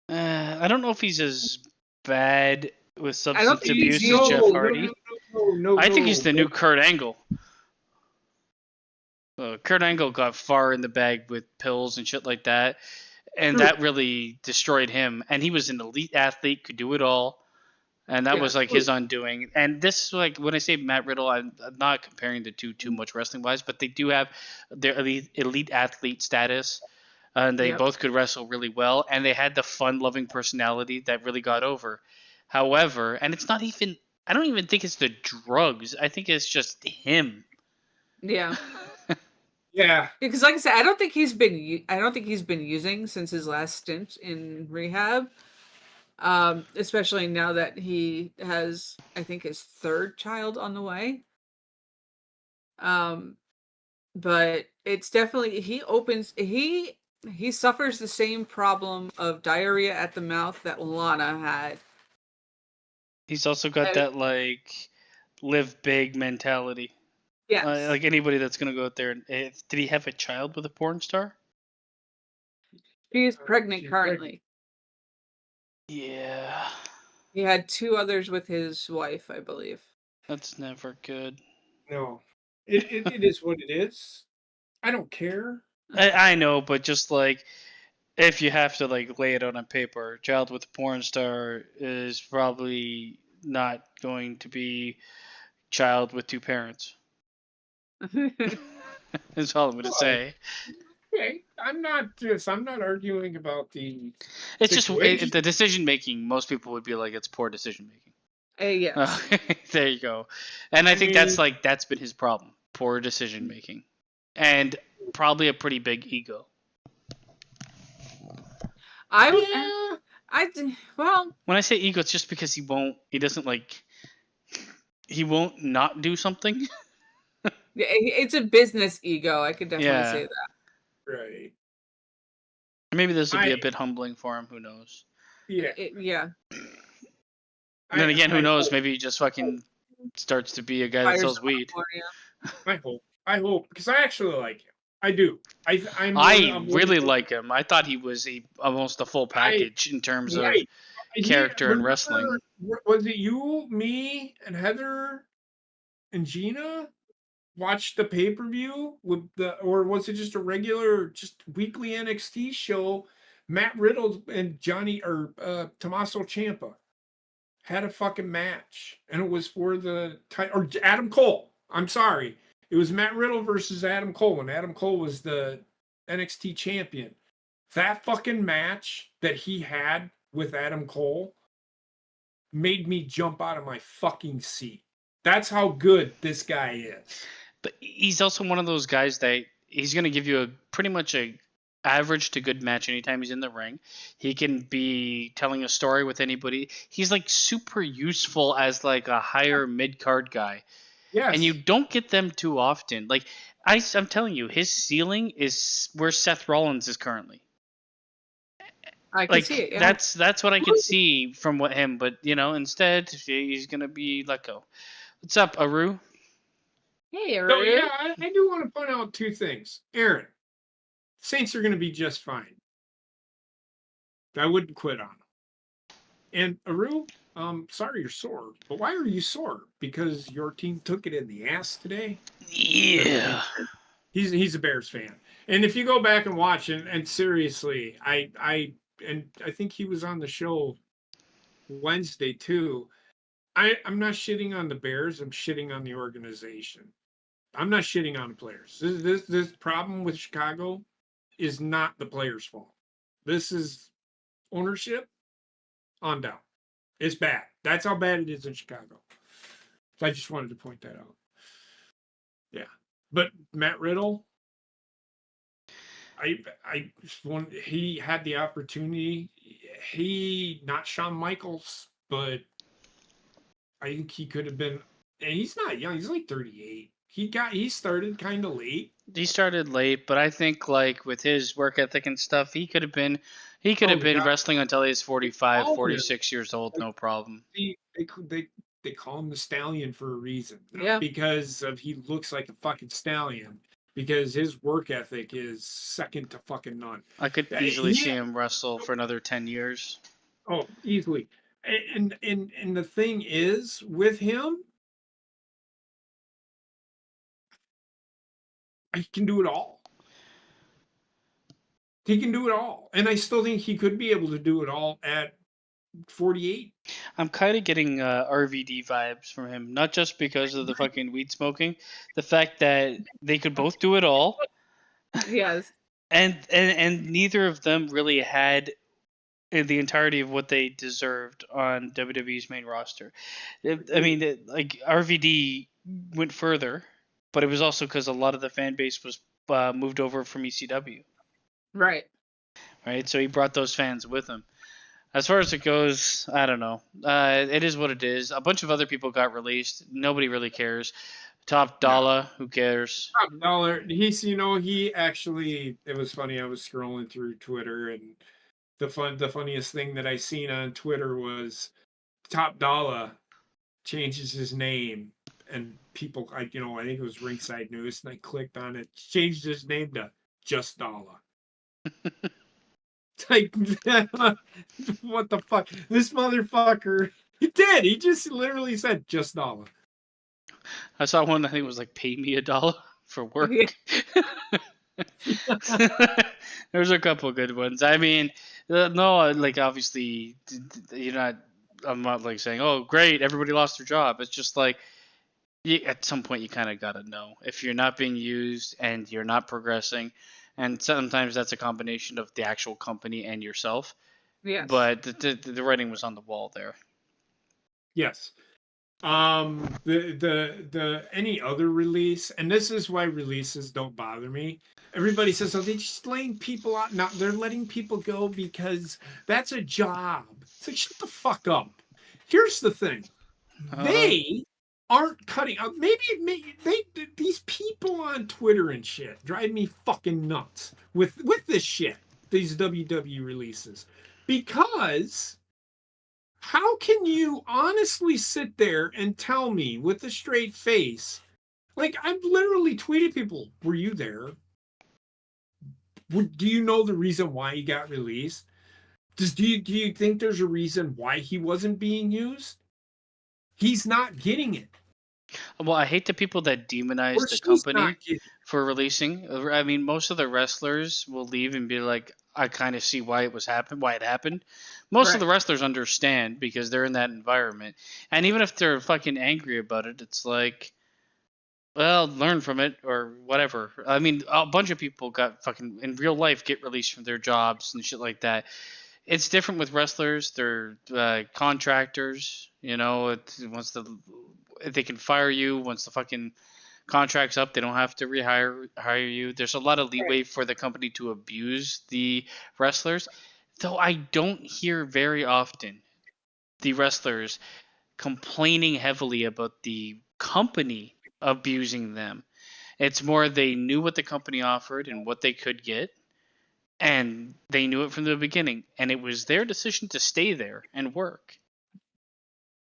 I don't know if he's as bad with substance abuse as Jeff Hardy. No, I think he's the new Kurt Angle. Kurt Angle got far in the bag with pills and shit like that, and that really destroyed him. And he was an elite athlete, could do it all, and that was like his undoing. And this, like, when I say Matt Riddle, I'm not comparing the two too much wrestling wise, but they do have their elite athlete status. And they both could wrestle really well, and they had the fun-loving personality that really got over. However, and it's not even, I don't even think it's the drugs. I think it's just him. Yeah. Yeah. Because, like I said, I don't think he's been using since his last stint in rehab. Especially now that he has, I think, his third child on the way. But it's definitely, he suffers the same problem of diarrhea at the mouth that Lana had. He's also got that like live big mentality. Yes. Like anybody that's gonna go out there and did he have a child with a porn star? She's pregnant currently. Yeah. He had 2 others with his wife, I believe. That's never good. No, it is what it is. I don't care. I know, but just like if you have to like lay it out on paper, child with a porn star is probably not going to be child with 2 parents. That's all I'm going to say. Okay, I'm not arguing about the. It's just the decision making. Most people would be like, it's poor decision making. Yes. There you go. And I think that's been his problem. Poor decision making. And probably a pretty big ego. Well, when I say ego, it's just because he won't not do something. Yeah, it's a business ego. I could definitely say that. Right. Maybe this will be a bit humbling for him. Who knows? Yeah. Yeah. And then again, who knows? Maybe he just fucking starts to be a guy that sells weed. I hope, because I actually like him. I do. I really like him. I thought he was almost a full package in terms of character and wrestling. Was it you, me, and Heather, and Gina watched the pay-per-view or was it just a regular, just weekly NXT show? Matt Riddle and Tommaso Ciampa had a fucking match, and it was for the or Adam Cole. I'm sorry, it was Matt Riddle versus Adam Cole, and Adam Cole was the NXT champion. That fucking match that he had with Adam Cole made me jump out of my fucking seat. That's how good this guy is. But he's also one of those guys that he's going to give you pretty much a average to good match anytime he's in the ring. He can be telling a story with anybody. He's like super useful as like a higher mid-card guy. Yes. And you don't get them too often. Like I'm telling you, his ceiling is where Seth Rollins is currently. I can see it. Yeah. That's what I could see from him, but instead he's going to be let go. What's up, Aru? Hey, Aaron. So, yeah, I do want to point out 2 things. Aaron, Saints are going to be just fine. I wouldn't quit on them. And Aru, sorry you're sore, but why are you sore? Because your team took it in the ass today? Yeah. He's a Bears fan. And if you go back and watch, and seriously, I think he was on the show Wednesday too. I'm not shitting on the Bears. I'm shitting on the organization. I'm not shitting on the players. This problem with Chicago is not the players' fault. This is ownership on down. It's bad. That's how bad it is in Chicago. So I just wanted to point that out. Yeah. But Matt Riddle, he had the opportunity. Not Shawn Michaels, but I think he could have been. And he's not young. He's like 38. He started kind of late. He started late, but I think like with his work ethic and stuff, he could have been wrestling until he's 45, 46 years old, no problem. They call him the Stallion for a reason. Yeah. Because he looks like a fucking stallion. Because his work ethic is second to fucking none. I could easily see him wrestle for another 10 years. Oh, easily. And the thing is with him, he can do it all. He can do it all. And I still think he could be able to do it all at 48. I'm kind of getting RVD vibes from him, not just because of the fucking weed smoking, the fact that they could both do it all. Yes. And neither of them really had the entirety of what they deserved on WWE's main roster. I mean, like RVD went further, but it was also because a lot of the fan base was moved over from ECW. Right. Right. So he brought those fans with him. As far as it goes, I don't know. It is what it is. A bunch of other people got released. Nobody really cares. Top Dollar, who cares? Top Dollar. He actually. It was funny. I was scrolling through Twitter, and the funniest thing that I seen on Twitter was Top Dollar changes his name, and people, I think it was Ringside News, and I clicked on it, changed his name to Just Dollar. It's like, what the fuck? This motherfucker, he did. He just literally said Just Dollar. I saw one, I think it was like, pay me $1 for work. There's a couple of good ones. I mean, no, like, obviously, I'm not like saying, oh, great, everybody lost their job. It's just like, at some point you kind of got to know if you're not being used and you're not progressing. And sometimes that's a combination of the actual company and yourself. Yes. But the writing was on the wall there. Yes. The any other release, and this is why releases don't bother me. Everybody says, oh, they're just laying people out. No, they're letting people go because that's a job. It's like, shut the fuck up. Here's the thing. They aren't cutting out. Maybe these people on Twitter and shit drive me fucking nuts with this shit, these WWE releases. Because how can you honestly sit there and tell me with a straight face, like, I've literally tweeted people, were you there? Do you know the reason why he got released? Do you think there's a reason why he wasn't being used? He's not getting it. Well, I hate the people that demonize the company for releasing. I mean, most of the wrestlers will leave and be like, I kind of see why it happened. Most of the wrestlers understand because they're in that environment. And even if they're fucking angry about it, it's like, well, learn from it or whatever. I mean, a bunch of people got fucking, in real life, get released from their jobs and shit like that. It's different with wrestlers. They're contractors, they can fire you once the fucking contract's up. They don't have to hire you. There's a lot of leeway for the company to abuse the wrestlers, though I don't hear very often the wrestlers complaining heavily about the company abusing them. It's more they knew what the company offered and what they could get, and they knew it from the beginning, and it was their decision to stay there and work.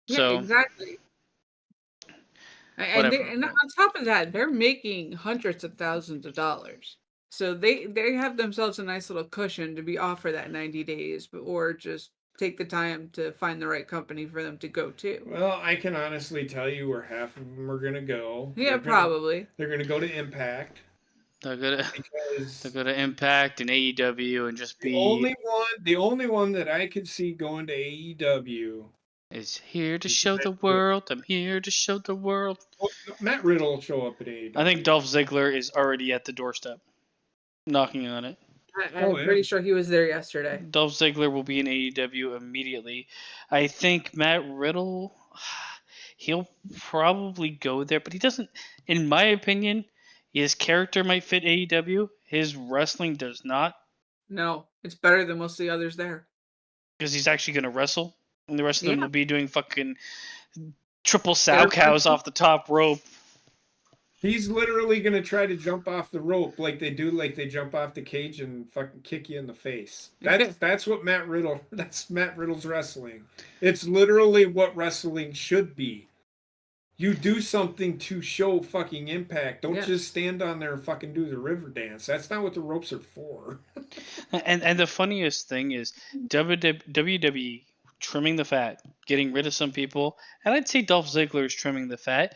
Yeah, exactly. And on top of that, they're making hundreds of thousands of dollars. So they have themselves a nice little cushion to be off for that 90 days, or just take the time to find the right company for them to go to. Well, I can honestly tell you where half of them are going to go. Yeah, probably. They're going to go to Impact. They'll go to Impact and AEW and just be... The only one that I could see going to AEW... is here to show the world. I'm here to show the world. Well, Matt Riddle will show up at AEW. I think Dolph Ziggler is already at the doorstep, knocking on it. I'm pretty sure he was there yesterday. Dolph Ziggler will be in AEW immediately. I think Matt Riddle, he'll probably go there, but he doesn't, in my opinion, his character might fit AEW. His wrestling does not. No, it's better than most of the others there. Because he's actually going to wrestle. And the rest of them will be doing fucking triple sow cows off the top rope. He's literally going to try to jump off the rope like they do, like they jump off the cage and fucking kick you in the face. That's what that's Matt Riddle's wrestling. It's literally what wrestling should be. You do something to show fucking impact. Don't just stand on there and fucking do the river dance. That's not what the ropes are for. and the funniest thing is WWE trimming the fat, getting rid of some people, and I'd say Dolph Ziggler is trimming the fat.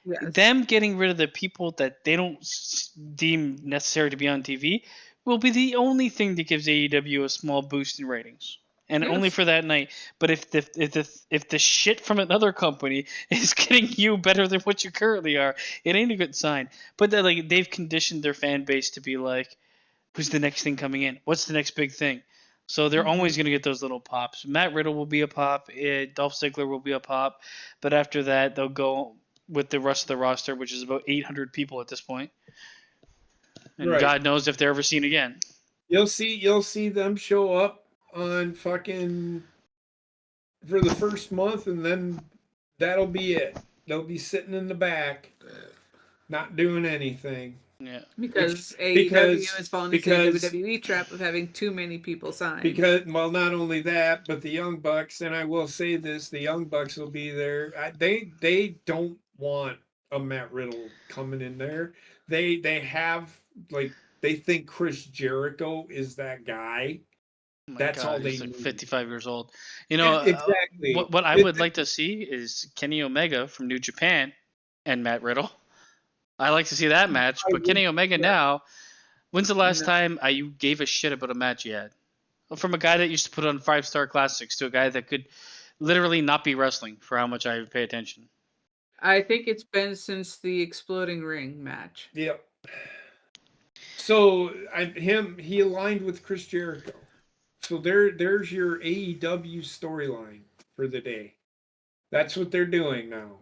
Yes. Them getting rid of the people that they don't deem necessary to be on TV will be the only thing that gives AEW a small boost in ratings, and only for that night. But if the shit from another company is getting you better than what you currently are, it ain't a good sign. But they've conditioned their fan base to be like, who's the next thing coming in? What's the next big thing? So they're always going to get those little pops. Matt Riddle will be a pop. Dolph Ziggler will be a pop. But after that, they'll go with the rest of the roster, which is about 800 people at this point. And God knows if they're ever seen again. You'll see them show up on fucking for the first month, and then that'll be it. They'll be sitting in the back, not doing anything. Yeah. Because AEW has fallen into the WWE trap of having too many people signed. Because, well, not only that, but the Young Bucks, and I will say this, the Young Bucks will be there. They don't want a Matt Riddle coming in there. They have, like, they think Chris Jericho is that guy. Oh my That's God, all they he's like need. 55 years old. You know, exactly. What I would like to see is Kenny Omega from New Japan and Matt Riddle. I like to see that match, but Kenny Omega now. When's the last time you gave a shit about a match you had? From a guy that used to put on 5-star classics to a guy that could literally not be wrestling for how much I pay attention. I think it's been since the Exploding Ring match. Yep. So he aligned with Chris Jericho. So there's your AEW storyline for the day. That's what they're doing now.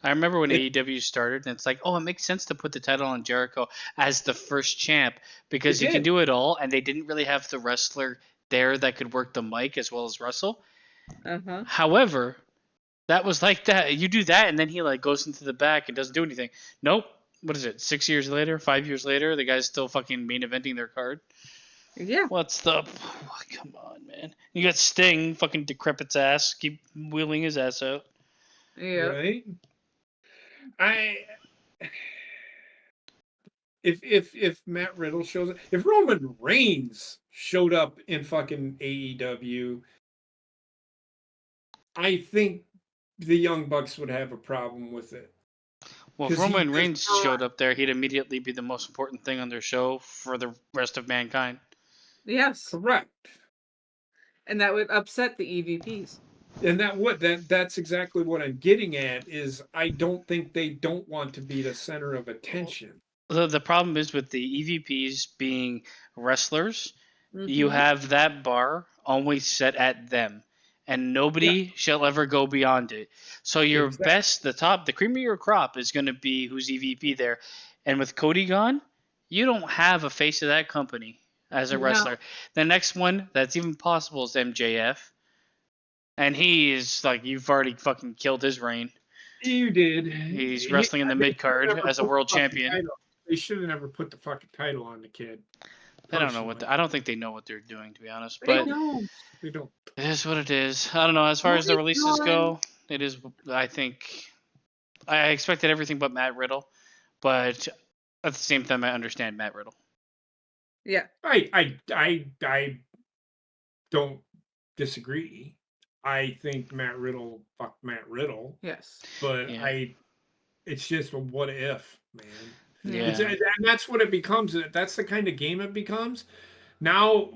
I remember when AEW started, and it's like, oh, it makes sense to put the title on Jericho as the first champ because he can do it all, and they didn't really have the wrestler there that could work the mic as well as wrestle. Uh-huh. However, that was like that. You do that, and then he like goes into the back and doesn't do anything. Nope. What is it? 6 years later, 5 years later, the guy's still fucking main eventing their card. Yeah. What's the? Oh, come on, man. You got Sting, fucking decrepit's ass, keep wheeling his ass out. Yeah. Right. If Matt Riddle shows up, if Roman Reigns showed up in fucking AEW, I think the Young Bucks would have a problem with it. Well, if Roman Reigns showed up there, he'd immediately be the most important thing on their show for the rest of mankind. Yes. Correct. And that would upset the EVPs. And that's exactly what I'm getting at is I don't think they don't want to be the center of attention. The problem is with the EVPs being wrestlers, you have that bar always set at them, and nobody shall ever go beyond it. So your best, the cream of your crop is going to be who's EVP there. And with Cody gone, you don't have a face of that company as a wrestler. The next one that's even possible is MJF. And he is like, you've already fucking killed his reign. You did. He's wrestling in the mid card as a world champion. They should have never put the fucking title on the kid. I don't know I don't think they know what they're doing, to be honest. They But don't. They don't. It is what it is. I don't know. As far as the releases go, it is. I think I expected everything but Matt Riddle, but at the same time, I understand Matt Riddle. Yeah. I don't disagree. I think Matt Riddle, fuck Matt Riddle. Yes. But it's just a what if, man. Yeah. And that's what it becomes. That's the kind of game it becomes. Now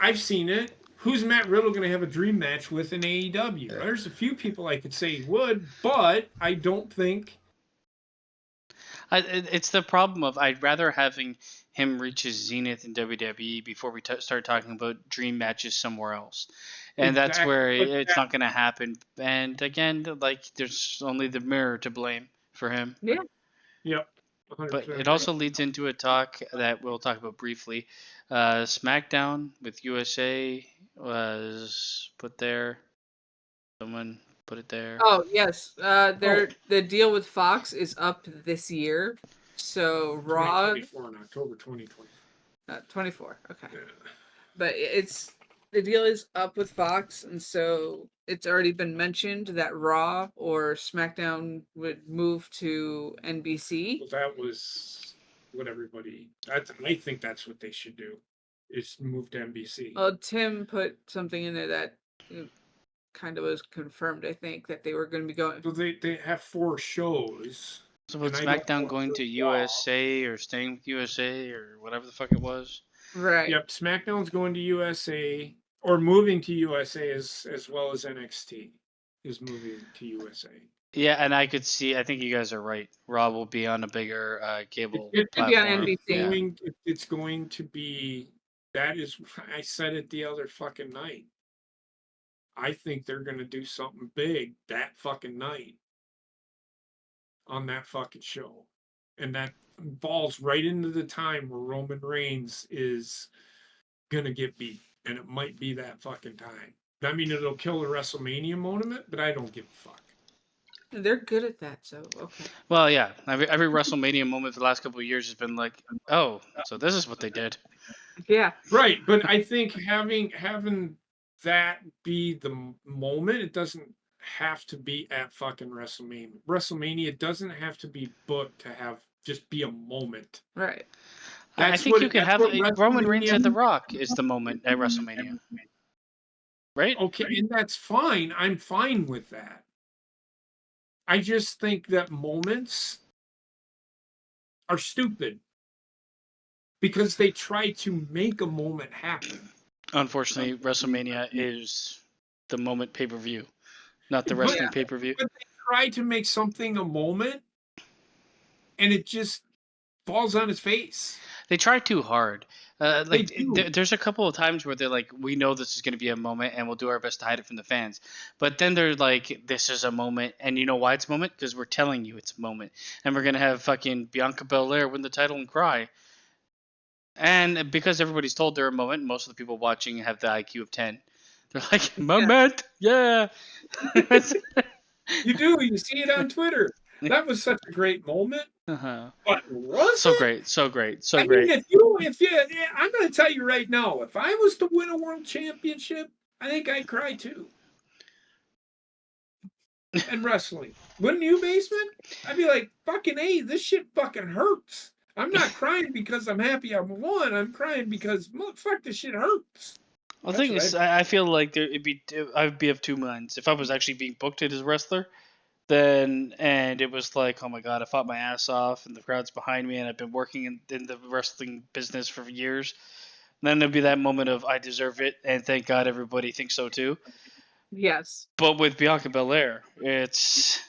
I've seen it. Who's Matt Riddle going to have a dream match with in AEW? There's a few people I could say would, but I don't think. It's the problem of I'd rather having him reach his zenith in WWE before we start talking about dream matches somewhere else. And that's where it's not going to happen. And again, like there's only the mirror to blame for him. Yeah. Yep. But it also leads into a talk that we'll talk about briefly. Smackdown with USA was put there. Someone put it there. Oh yes, the deal with Fox is up this year. So Raw 2024 in October 2020. 24. Okay. Yeah. But the deal is up with Fox, and so it's already been mentioned that Raw or SmackDown would move to NBC. Well, that was what everybody. I think that's what they should do, is move to NBC. Well, Tim put something in there that kind of was confirmed. I think that they were going to be going. So they have 4 shows. So was SmackDown going to USA or staying with USA or whatever the fuck it was? Right. Yep. SmackDown's going to USA or moving to USA as well as NXT is moving to USA. Yeah, and I could see. I think you guys are right. Raw will be on a bigger cable platform. Be on NBC. It's going to be. That is. I said it the other fucking night. I think they're going to do something big that fucking night on that fucking show. And that falls right into the time where Roman Reigns is going to get beat. And it might be that fucking time. I mean, it'll kill the WrestleMania moment, but I don't give a fuck. They're good at that, so okay. Well, yeah. Every WrestleMania moment for the last couple of years has been like, oh, so this is what they did. Yeah. Right, but I think having that be the moment, it doesn't have to be at fucking WrestleMania. WrestleMania doesn't have to be booked to have just be a moment. Right. I think you could have Roman Reigns at The Rock is the moment at WrestleMania. Right? Okay, and that's fine. I'm fine with that. I just think that moments are stupid because they try to make a moment happen. Unfortunately, WrestleMania is the moment pay-per-view, not the wrestling pay-per-view. But they try to make something a moment, and it just falls on its face. They try too hard. There's a couple of times where they're like, we know this is going to be a moment and we'll do our best to hide it from the fans. But then they're like, this is a moment. And you know why it's a moment? Because we're telling you it's a moment. And we're going to have fucking Bianca Belair win the title and cry. And because everybody's told they're a moment, most of the people watching have the IQ of 10. They're like, moment, yeah. You do. You see it on Twitter. That was such a great moment. Uh-huh. But was so it? Great, so great, so I great. mean, I'm going to tell you right now, if I was to win a world championship, I think I'd cry too. And wrestling, wouldn't you, Basement? I'd be like, fucking A, this shit fucking hurts. I'm not crying because I'm happy I won. I'm crying because fuck, this shit hurts. Well, the thing is, I feel like I'd be of two minds. If I was actually being booked as a wrestler, and it was like, oh my god, I fought my ass off, and the crowd's behind me, and I've been working in the wrestling business for years. And then there'd be that moment of I deserve it, and thank God everybody thinks so too. Yes. But with Bianca Belair, it's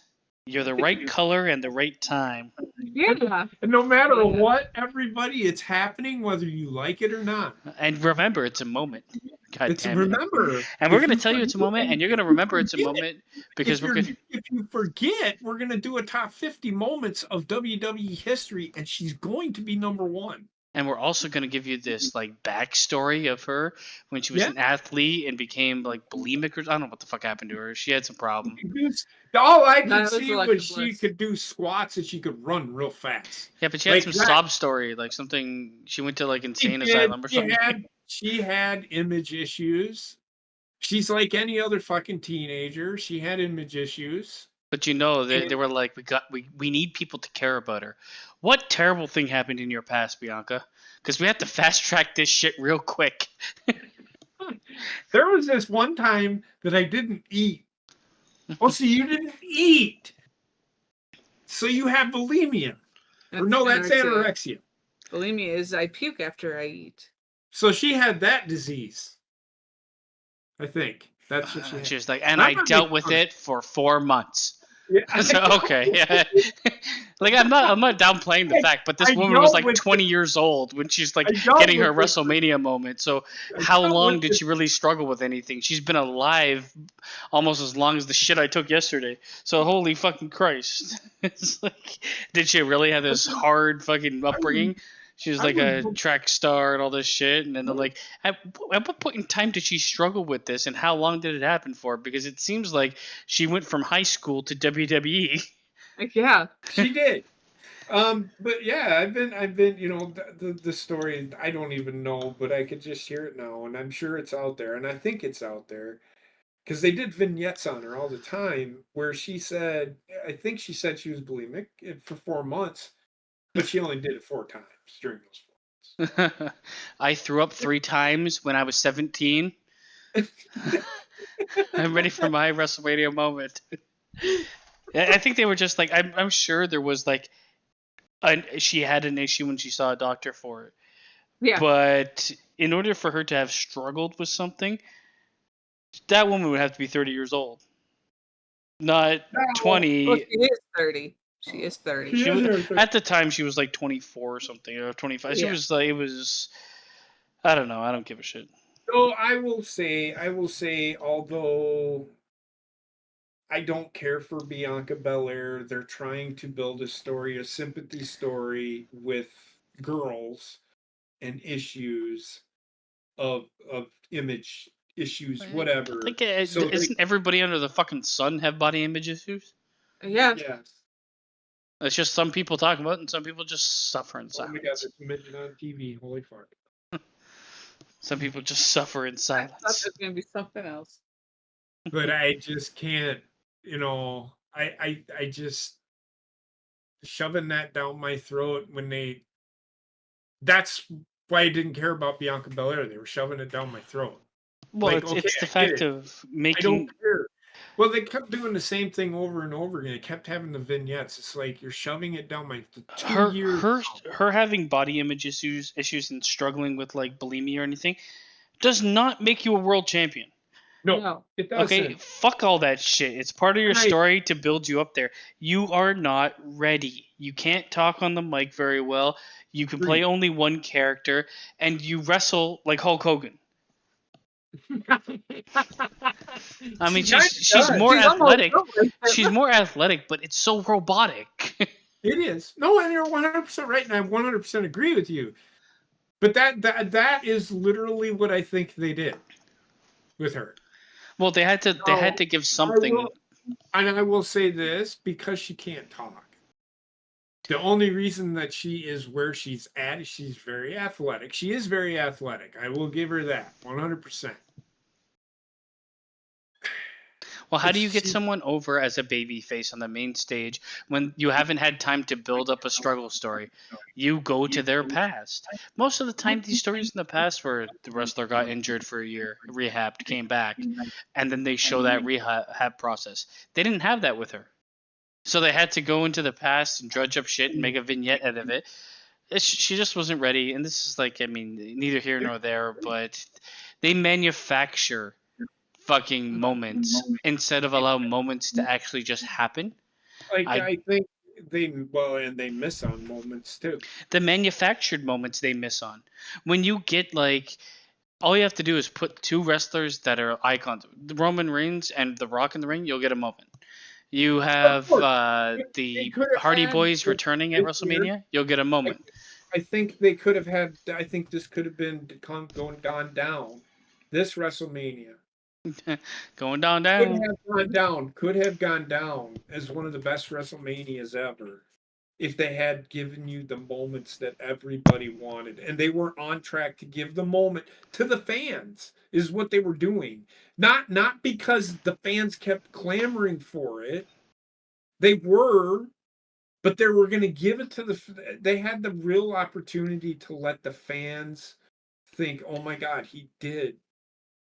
you're the right color and the right time. Yeah. And no matter what, everybody, it's happening whether you like it or not. And remember, it's a moment. God damn it. Remember. And we're going to tell you it's a moment, and you're going to remember it's a moment because if you forget, we're going to do a top 50 moments of WWE history, and she's going to be number one. And we're also going to give you this like backstory of her when she was an athlete and became like bulimic, or I don't know what the fuck happened to her. She had some problem. All I could see was she could do squats and she could run real fast. Yeah, but she had some sob story, like something. She went to like insane asylum or something. She had image issues. She's like any other fucking teenager. She had image issues. But you know, they were like, we need people to care about her. What terrible thing happened in your past, Bianca? Because we have to fast track this shit real quick. There was this one time that I didn't eat. Oh, so you didn't eat. So you have bulimia. That's anorexia. Bulimia is I puke after I eat. So she had that disease. I think. That's what she had. She was like, and I dealt with it for 4 months. Yeah. So, okay, yeah. Like I'm not downplaying the fact, but this woman was like 20 years old when she's like getting her WrestleMania moment. So how long did she really struggle with anything? She's been alive almost as long as the shit I took yesterday. So holy fucking Christ. It's like, did she really have this hard fucking upbringing? She was like a track star and all this shit. And then they're like, at what point in time did she struggle with this? And how long did it happen for? Because it seems like she went from high school to WWE. Yeah, she did. But yeah, I've been, you know, the story, I don't even know, but I could just hear it now. And I'm sure it's out there. And I think it's out there. Because they did vignettes on her all the time where she said, I think she said she was bulimic for 4 months. But she only did it 4 times during those 4 months. I threw up 3 times when I was 17. I'm ready for my WrestleMania moment. I think they were just like, I'm sure there was like, she had an issue when she saw a doctor for it. Yeah. But in order for her to have struggled with something, that woman would have to be 30 years old. Not 20. Well, she is 30. She is 30. At the time, she was like 24 or something, or 25. She was like, it was, I don't know. I don't give a shit. So I will say, although I don't care for Bianca Belair, they're trying to build a story, a sympathy story with girls and issues of image issues, whatever. Isn't everybody under the fucking sun have body image issues? Yeah. Yes. It's just some people talk about it and some people just suffer in silence. Oh my God, there's a midget on TV. Holy fuck. Some people just suffer in I thought silence. there's gonna be something else. But I just can't, I just shoving that down my throat when that's why I didn't care about Bianca Belair. They were shoving it down my throat. Well, Like, okay, it's the I get fact it. of I making don't care. Well, they kept doing the same thing over and over again. They kept having the vignettes. It's like you're shoving it down my 2 years. her having body image issues and struggling with like bulimia or anything does not make you a world champion. No, it doesn't. Okay, fuck all that shit. It's part of your story to build you up there. You are not ready. You can't talk on the mic very well. You can play only one character, and you wrestle like Hulk Hogan. I mean, she's more athletic. She's more athletic, but it's so robotic. It is. No, and you're 100% right, and I 100% agree with you. But that is literally what I think they did with her. Well, they had to give something. And I will say this, because she can't talk. The only reason that she is where she's at is she's very athletic. She is very athletic. I will give her that 100%. Well, how do you get someone over as a baby face on the main stage when you haven't had time to build up a struggle story? You go to their past. Most of the time, these stories in the past where the wrestler got injured for a year, rehabbed, came back, and then they show that rehab process. They didn't have that with her. So they had to go into the past and drudge up shit and make a vignette out of it. She just wasn't ready. And this is like, I mean, neither here nor there, but they manufacture fucking moments instead of allow moments to actually just happen. I think and they miss on moments too. The manufactured moments they miss on. When you get like, all you have to do is put two wrestlers that are icons, the Roman Reigns and The Rock in the ring, you'll get a moment. You have the Hardy Boys returning at WrestleMania, you'll get a moment. I think they could have had. I think this could have been gone down. This WrestleMania. Going down. Could have gone down as one of the best WrestleManias ever if they had given you the moments that everybody wanted. And they were on track to give the moment to the fans, is what they were doing. Not because the fans kept clamoring for it. They were, but they were going to give it to they had the real opportunity to let the fans think, oh my God, he did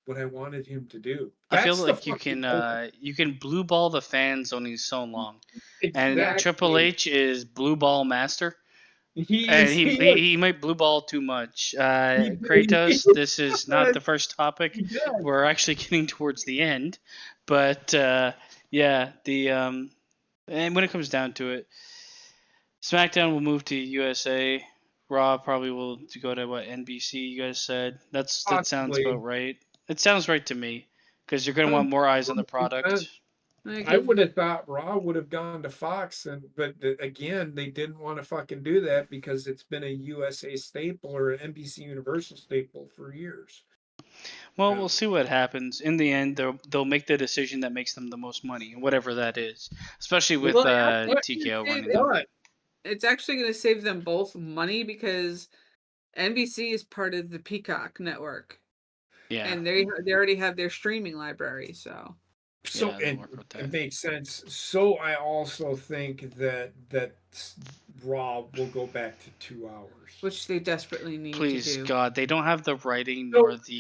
what I wanted him to do. I feel like you can blue ball the fans only so long. Exactly. And Triple H is blue ball master. He might blue ball too much. Kratos, this is not the first topic. We're actually getting towards the end, but yeah, and when it comes down to it, SmackDown will move to USA. Raw probably will go to what NBC you guys said. That sounds about right. It sounds right to me because you're going to want more eyes on the product. I would have thought Raw would have gone to Fox, but again, they didn't want to fucking do that because it's been a USA staple or an NBC Universal staple for years. Well, we'll see what happens. In the end, they'll make the decision that makes them the most money, whatever that is. Especially with TKO running them. It's actually going to save them both money because NBC is part of the Peacock network. Yeah, and they already have their streaming library, so it makes sense. So I also think that Raw will go back to 2 hours, which they desperately need. Please, to do. God, they don't have the writing nor the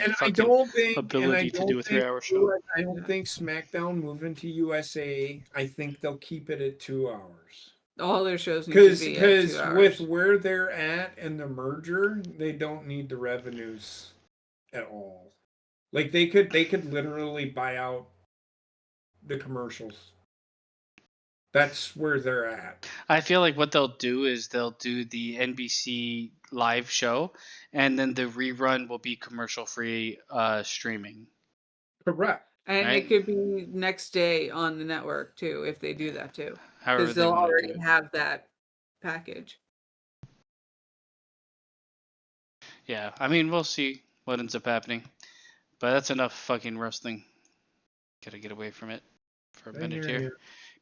ability to do a 3-hour show. I don't think SmackDown moving to USA. I think they'll keep it at 2 hours. All their shows need to be at 2 hours. With where they're at and the merger, they don't need the revenues at all. Like they could literally buy out the commercials. That's where they're at. I feel like what they'll do is they'll do the NBC live show, and then the rerun will be commercial-free streaming. Correct. And it could be next day on the network too, if they do that too, because they'll already have that package. Yeah, I mean, we'll see what ends up happening. But that's enough fucking wrestling. Gotta get away from it for a minute here.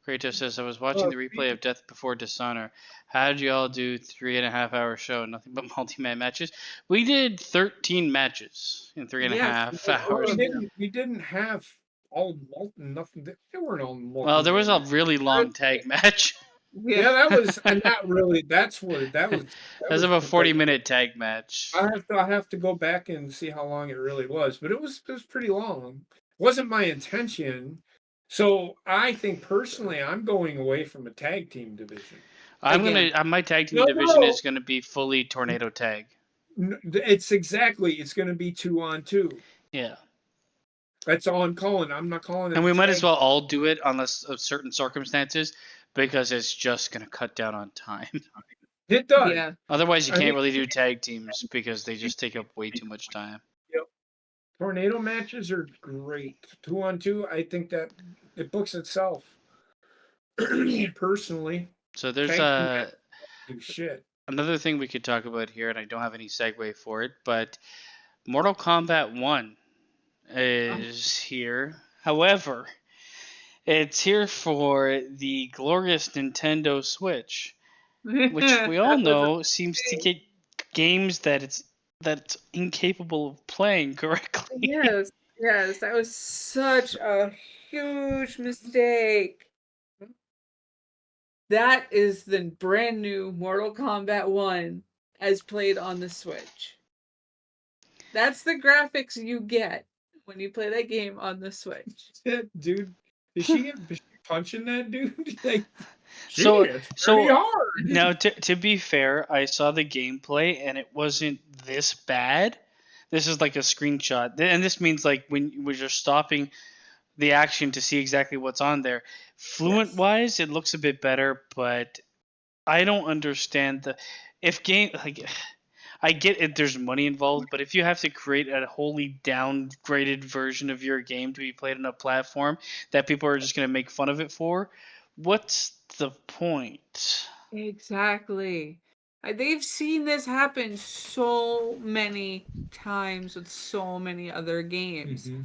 Kratos says, I was watching the replay of Death Before Dishonor. How did you all do 3.5 hour show? Nothing but multi-man matches. We did 13 matches in 3.5 hours. We didn't have all nothing. They weren't all multi. Well, there was a really long tag match. Yeah, that was not really. That's what that was. That was about 40-minute tag match. I have to go back and see how long it really was, but it was pretty long. It wasn't my intention. So I think personally, I'm going away from a tag team division. My tag team division is gonna be fully tornado tag. It's gonna be 2-on-2. Yeah. That's all I'm calling. I'm not calling it. And we might as well all do it unless of certain circumstances, because it's just gonna cut down on time. It does. Yeah. Otherwise, you can't really do tag teams because they just take up way too much time. Yep. Tornado matches are great. 2-on-2, I think that it books itself. Personally. So there's another thing we could talk about here, and I don't have any segue for it, but Mortal Kombat 1 is here. However, it's here for the glorious Nintendo Switch, which we all know seems to get games that's incapable of playing correctly. Yes, that was such a huge mistake. That is the brand new Mortal Kombat 1 as played on the Switch. That's the graphics you get when you play that game on the Switch. Dude, is she punching that dude? Like, so hard. Now, to be fair, I saw the gameplay and it wasn't this bad. This is like a screenshot, and this means like when you're stopping the action to see exactly what's on there. Fluent wise, it looks a bit better, but I don't understand I get it, there's money involved, but if you have to create a wholly downgraded version of your game to be played on a platform that people are just going to make fun of it for, what's the point? Exactly. They've seen this happen so many times with so many other games. Mm-hmm.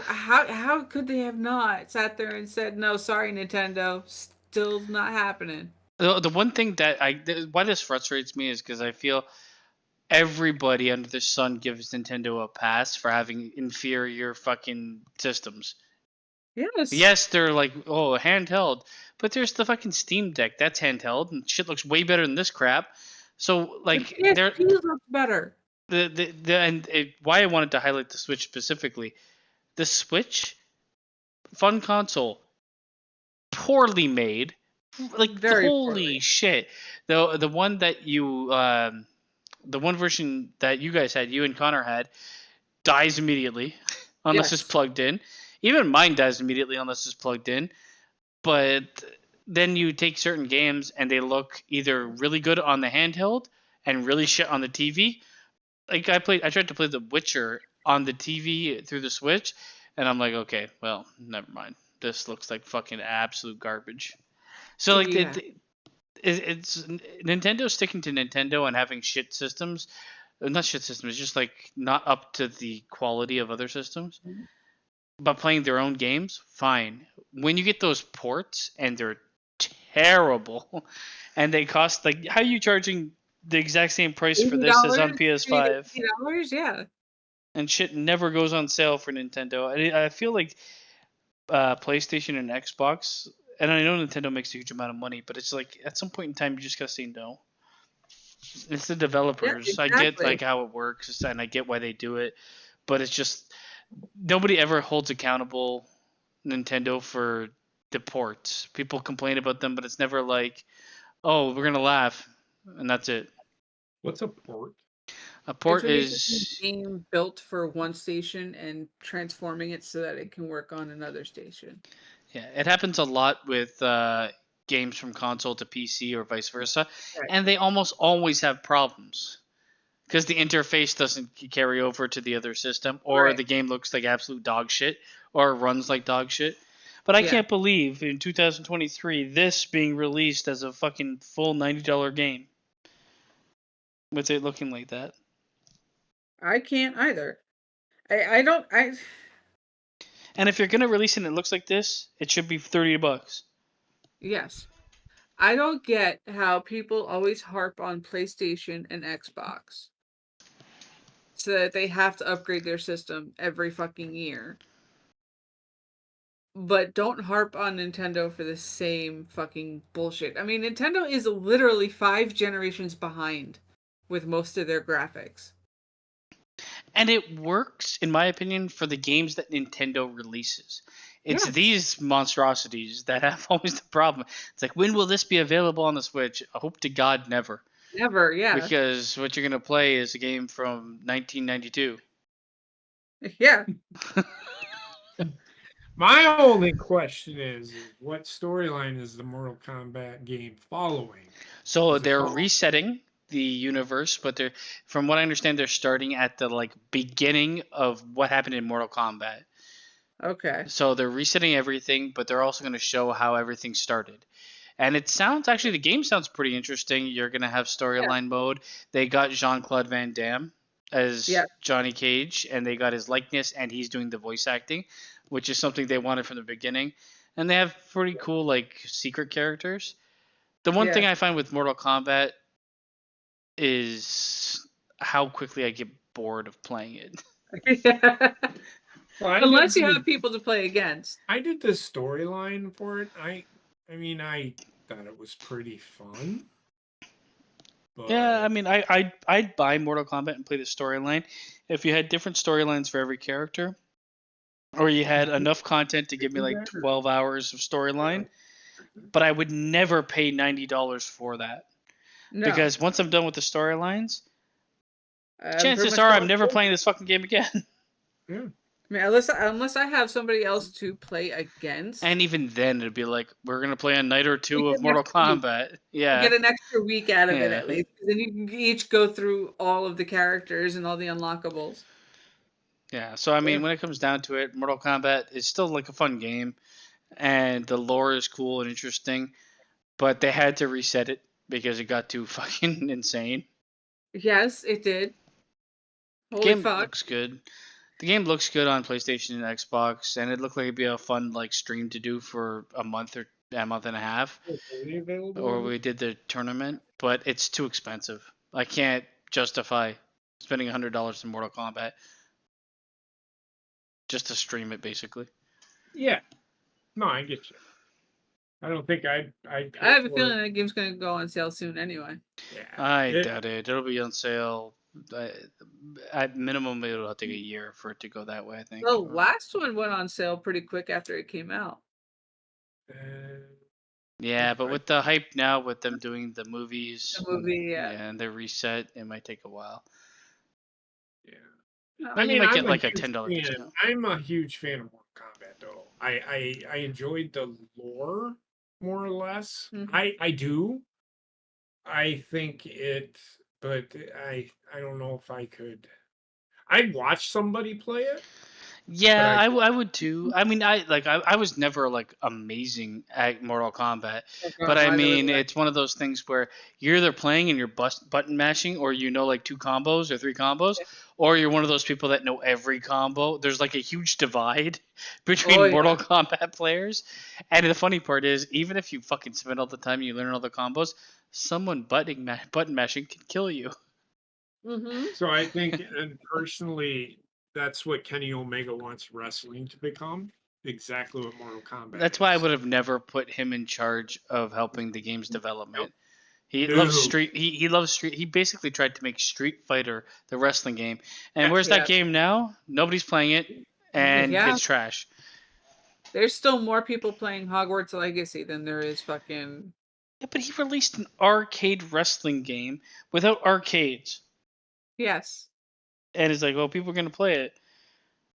How could they have not sat there and said, no, sorry, Nintendo, still not happening? The one thing why this frustrates me is because I feel everybody under the sun gives Nintendo a pass for having inferior fucking systems. Yes, they're like, oh, handheld, but there's the fucking Steam Deck that's handheld and shit looks way better than this crap. So like, they're looks better. Why I wanted to highlight the Switch specifically, the Switch, fun console, poorly made, like very holy poorly. Shit. The one that the one version that you guys had, you and Connor had, dies immediately unless it's plugged in. Even mine dies immediately unless it's plugged in. But then you take certain games and they look either really good on the handheld and really shit on the TV. Like I tried to play The Witcher on the TV through the Switch, and I'm like, okay, well, never mind. This looks like fucking absolute garbage. So like, it's Nintendo sticking to Nintendo and having shit systems, not shit systems, just like not up to the quality of other systems. But playing their own games, fine. When you get those ports and they're terrible, and they cost like, how are you charging the exact same price for this as on PS5? $80, yeah. And shit never goes on sale for Nintendo. I feel like PlayStation and Xbox, and I know Nintendo makes a huge amount of money, but it's like at some point in time you just gotta say no. It's the developers. Yeah, exactly. I get like how it works, and I get why they do it, but it's just nobody ever holds accountable Nintendo for the ports. People complain about them, but it's never like, oh, we're gonna laugh, and that's it. What's a port? A port is a game built for one station and transforming it so that it can work on another station. Yeah, it happens a lot with games from console to PC or vice versa, Right. And they almost always have problems because the interface doesn't carry over to the other system, or the game looks like absolute dog shit, or runs like dog shit. But I can't believe in 2023 this being released as a fucking full $90 game with it looking like that. I can't either. And if you're gonna release it and it looks like this, it should be $30. Yes. I don't get how people always harp on PlayStation and Xbox so that they have to upgrade their system every fucking year. But don't harp on Nintendo for the same fucking bullshit. I mean, Nintendo is literally 5 generations behind with most of their graphics. And it works, in my opinion, for the games that Nintendo releases. It's these monstrosities that have always the problem. It's like, when will this be available on the Switch? I hope to God never. Never, yeah. Because what you're going to play is a game from 1992. Yeah. My only question is what storyline is the Mortal Kombat game following? So they're resetting the universe, but they're, from what I understand, they're starting at the beginning of what happened in Mortal Kombat. Okay. So they're resetting everything, but they're also going to show how everything started. And it sounds, actually, the game sounds pretty interesting. You're going to have storyline mode. They got Jean-Claude Van Damme as Johnny Cage, and they got his likeness, and he's doing the voice acting, which is something they wanted from the beginning. And they have pretty cool, secret characters. The one thing I find with Mortal Kombat is how quickly I get bored of playing it. Yeah. Well, unless you have people to play against. I did the storyline for it. I mean, I thought it was pretty fun. But... Yeah, I mean, I'd buy Mortal Kombat and play the storyline if you had different storylines for every character, or you had enough content to give me 12 hours of storyline. But I would never pay $90 for that. No. Because once I'm done with the storylines, chances are I'm never playing this fucking game again. Yeah. I mean, unless I have somebody else to play against. And even then, it'd be like, we're going to play a night or two of Mortal Kombat. Yeah. Get an extra week out of it at least. Then you can each go through all of the characters and all the unlockables. Yeah, so I mean, when it comes down to it, Mortal Kombat is still a fun game. And the lore is cool and interesting. But they had to reset it because it got too fucking insane. Yes, it did. Holy game fuck. Looks good. The game looks good on PlayStation and Xbox, and it looked like it'd be a fun stream to do for a month or a month and a half. Or we did the tournament, but it's too expensive. I can't justify spending $100 in Mortal Kombat just to stream it, basically. Yeah. No, I get you. I don't think I have a feeling that game's going to go on sale soon anyway. Yeah, I doubt it. It'll be on sale. At minimum, it'll take a year for it to go that way, I think. The last one went on sale pretty quick after it came out. Yeah, but with the hype now, with them doing the movies, and the reset, it might take a while. Yeah, I mean, you might get a $10 discount. I'm a huge fan of Mortal Kombat, though. I enjoyed the lore more or less. Mm-hmm. I do. I think it, but I don't know if I could. I'd watch somebody play it. Yeah, I would too. I mean, I was never amazing at Mortal Kombat, but I mean, it's one of those things where you're either playing and you're button mashing, or 2 combos or 3 combos, or you're one of those people that know every combo. There's a huge divide between Mortal Kombat players, and the funny part is, even if you fucking spend all the time and you learn all the combos, someone button mashing can kill you. Mm-hmm. So I think, and personally, that's what Kenny Omega wants wrestling to become. Exactly what Mortal Kombat. That's why I would have never put him in charge of helping the game's development. Nope. He loves Street. He loves Street. He basically tried to make Street Fighter the wrestling game. And where's that game now? Nobody's playing it, and it's trash. There's still more people playing Hogwarts Legacy than there is fucking. Yeah, but he released an arcade wrestling game without arcades. Yes. And it's well, people are going to play it.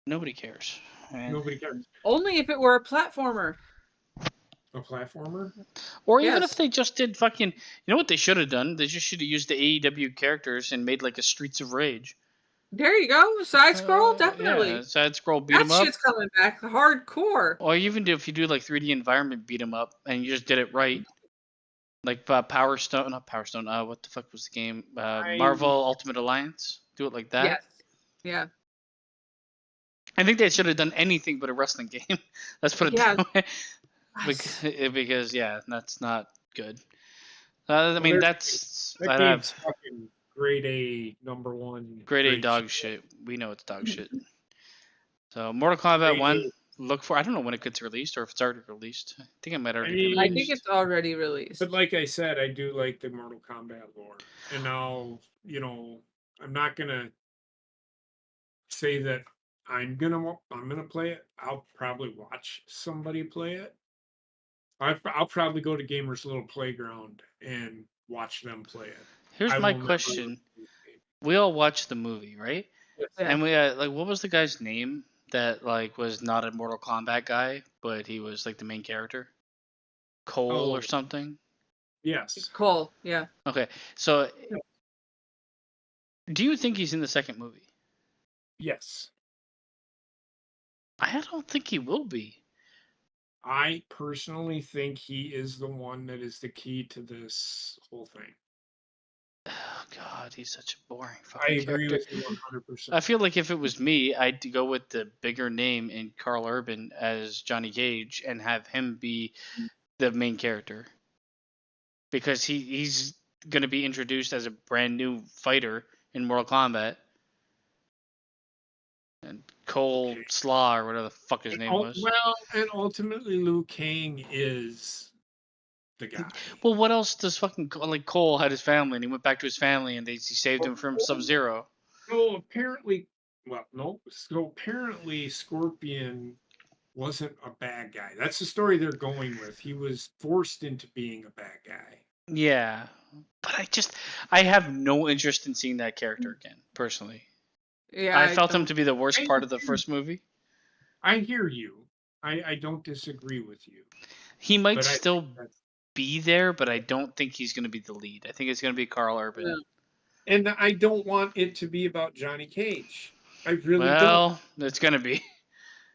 Nobody cares. Nobody cares. Only if it were a platformer. A platformer? Or even if they just did fucking... You know what they should have done? They just should have used the AEW characters and made a Streets of Rage. There you go. Side scroll, definitely. Yeah, side scroll, beat 'em up. That shit's coming back hardcore. Or even if you do 3D environment beat 'em up and you just did it right. Power Stone... Not Power Stone. What the fuck was the game? Marvel Ultimate Alliance? Do it like that. Yes. Yeah. I think they should have done anything but a wrestling game. Let's put it that way. Because that's not good. I mean, that game's have fucking grade A #1. grade A dog shit. We know it's dog shit. So Mortal Kombat 1, look for. I don't know when it gets released or if it's already released. I think it might already be released. I think it's already released. But like I said, I do like the Mortal Kombat lore, and now I'm not gonna say that I'm gonna play it. I'll probably watch somebody play it. I'll probably go to Gamers Little Playground and watch them play it. Here's my question: we all watched the movie, right? Yes. And we what was the guy's name that was not a Mortal Kombat guy, but he was the main character? Cole or something? Yes. Cole, yeah. Okay, so do you think he's in the second movie? Yes. I don't think he will be. I personally think he is the one that is the key to this whole thing. Oh God, he's such a boring fucking character. I agree with you 100%. I feel like if it was me, I'd go with the bigger name in Carl Urban as Johnny Cage and have him be the main character. Because he's going to be introduced as a brand new fighter in Mortal Kombat. And Cole Slaw, or whatever the fuck his name was. Well, and ultimately Liu Kang is the guy. Well, what else does fucking Cole had his family and he went back to his family and he saved him from Sub-Zero. So apparently, Scorpion wasn't a bad guy. That's the story they're going with. He was forced into being a bad guy. Yeah, but I have no interest in seeing that character again, personally. Yeah, I felt him to be the worst part of the first movie. I hear you. I don't disagree with you. He might still be there, but I don't think he's going to be the lead. I think it's going to be Carl Urban. Yeah. And I don't want it to be about Johnny Cage. I really don't. Well, it's going to be.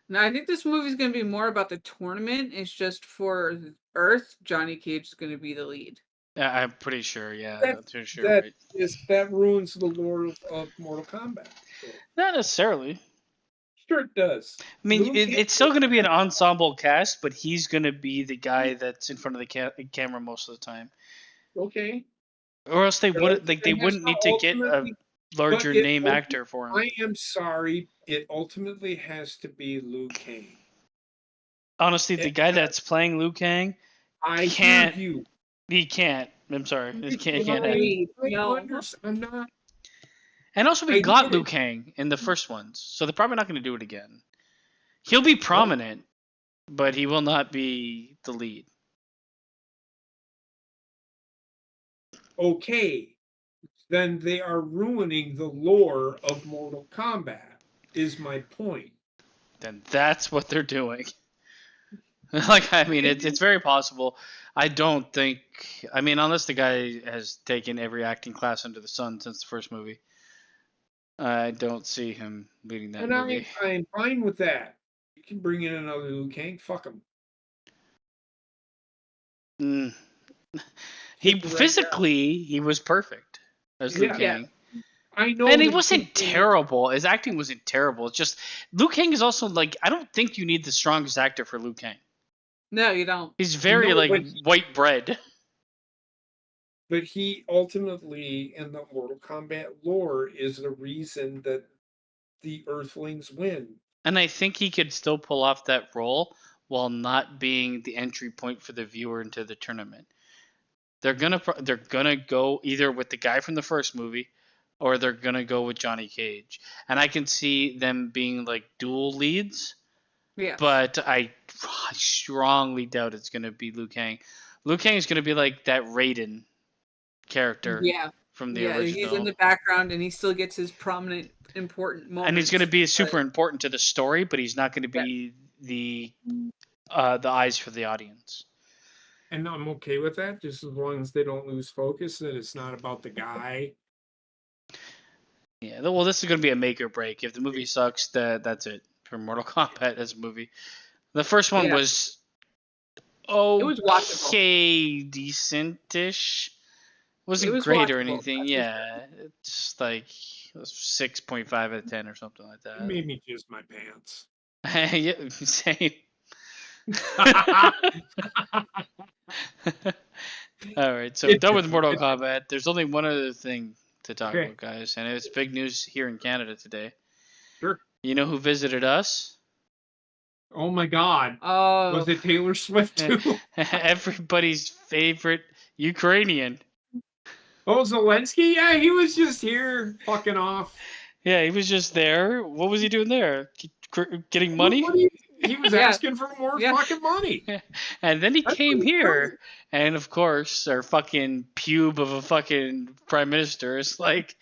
No, I think this movie's going to be more about the tournament. It's just for Earth, Johnny Cage is going to be the lead. I'm pretty sure, yeah. That ruins the lore of Mortal Kombat. Not necessarily. Sure it does. I mean, it's still going to be an ensemble cast, but he's going to be the guy that's in front of the camera most of the time. Okay. Or else they wouldn't need to get a larger name actor for him. I am sorry. It ultimately has to be Liu Kang. Honestly, the guy that's playing Liu Kang, hear you. He can't. I'm sorry. He can't. I'm not. And also, we got Liu Kang in the first ones, so they're probably not going to do it again. He'll be prominent, but he will not be the lead. Okay, then they are ruining the lore of Mortal Kombat, is my point. Then that's what they're doing. I mean, it's very possible. I don't think... I mean, unless the guy has taken every acting class under the sun since the first movie. I don't see him leading that movie. I'm fine with that. You can bring in another Liu Kang. Fuck him. He was perfect as Liu Kang. Yeah. I know, and he wasn't terrible. His acting wasn't terrible. It's just Liu Kang is also I don't think you need the strongest actor for Liu Kang. No, you don't. He's very white bread. But he ultimately, in the Mortal Kombat lore, is the reason that the Earthlings win. And I think he could still pull off that role while not being the entry point for the viewer into the tournament. They're gonna go either with the guy from the first movie, or they're gonna go with Johnny Cage. And I can see them being dual leads. Yeah. But I strongly doubt it's gonna be Liu Kang. Liu Kang is gonna be like that Raiden character from the original. He's in the background and he still gets his prominent, important moments. And he's going to be super important to the story, but he's not going to be the eyes for the audience. And I'm okay with that, just as long as they don't lose focus, that it's not about the guy. Yeah, well, this is going to be a make or break. If the movie sucks, that's it for Mortal Kombat as a movie. The first one was it was watchable. Decent-ish. Wasn't great or anything. Yeah, it's 6.5 out of 10 or something like that. It made me jizz my pants. Yeah, same. All right, so done with Mortal Kombat. There's only one other thing to talk about, guys, and it's big news here in Canada today. Sure. You know who visited us? Oh my God. Was it Taylor Swift too? Everybody's favorite Ukrainian. Oh, Zelensky? Yeah, he was just here fucking off. Yeah, he was just there. What was he doing there? Getting money? He was asking for more fucking money. And then he came here, and of course, our fucking pube of a fucking prime minister is like,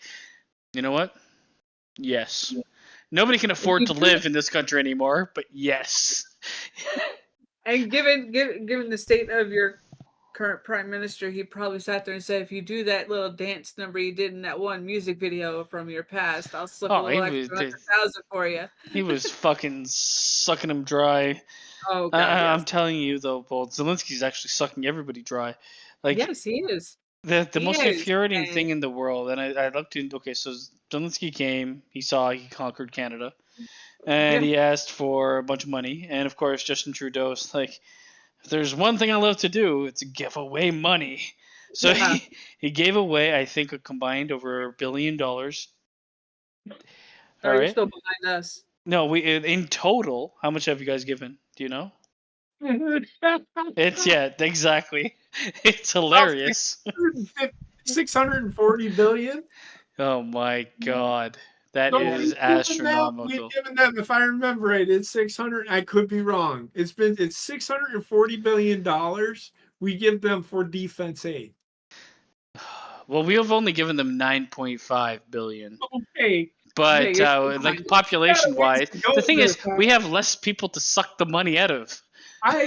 you know what? Yes. Nobody can afford to live in this country anymore, but yes. And given the state of your current prime minister, he probably sat there and said, if you do that little dance number you did in that one music video from your past, I'll slip a little extra 100,000 for you. He was fucking sucking him dry. Oh, God, I'm telling you, though, Paul, Zelensky's actually sucking everybody dry. Like, yes, he is. The most infuriating thing in the world, and I looked into, okay, so Zelensky came, he conquered Canada, and he asked for a bunch of money, and of course Justin Trudeau's like, if there's one thing I love to do, it's give away money. So he gave away, I think, a combined over $1 billion. Are you still behind us? No, we in total, how much have you guys given? Do you know? It's exactly. It's hilarious. 640 billion. Oh my God, that is astronomical. We've given them, if I remember right, it's 600. I could be wrong. It's $640 billion. We give them for defense aid. Well, we have only given them 9.5 billion. Okay. But like population-wise, the thing is, we have less people to suck the money out of. I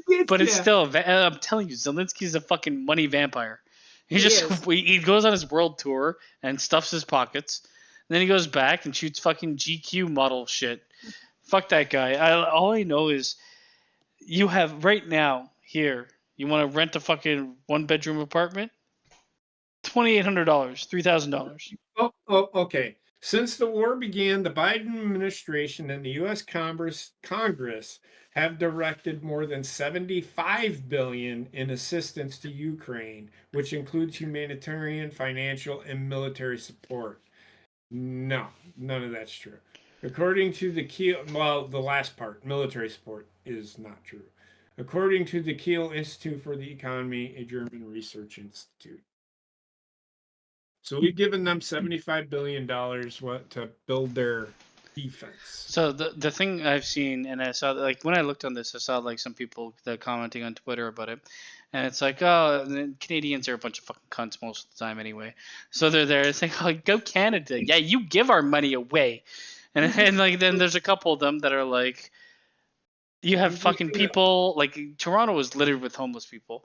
get But it's still, I'm telling you, Zelensky's a fucking money vampire. He goes on his world tour and stuffs his pockets, and then he goes back and shoots fucking GQ model shit. Fuck that guy. All I know is, you have right now here, you want to rent a fucking 1-bedroom apartment? $2,800, $3,000. Oh, okay. Since the war began, the Biden administration and the U.S. Congress have directed more than $75 billion in assistance to Ukraine, which includes humanitarian, financial, and military support. No, none of that's true. According to the the last part, military support, is not true. According to the Kiel Institute for the Economy, a German research institute. So we've given them $75 billion to build their defense. So the thing I've seen, and I saw, like, when I looked on this, I saw like some people that commenting on Twitter about it, and it's like, oh, Canadians are a bunch of fucking cunts most of the time anyway. So they're there, it's like, oh, go Canada, yeah, you give our money away, and like then there's a couple of them that are like, you have fucking people like Toronto is littered with homeless people.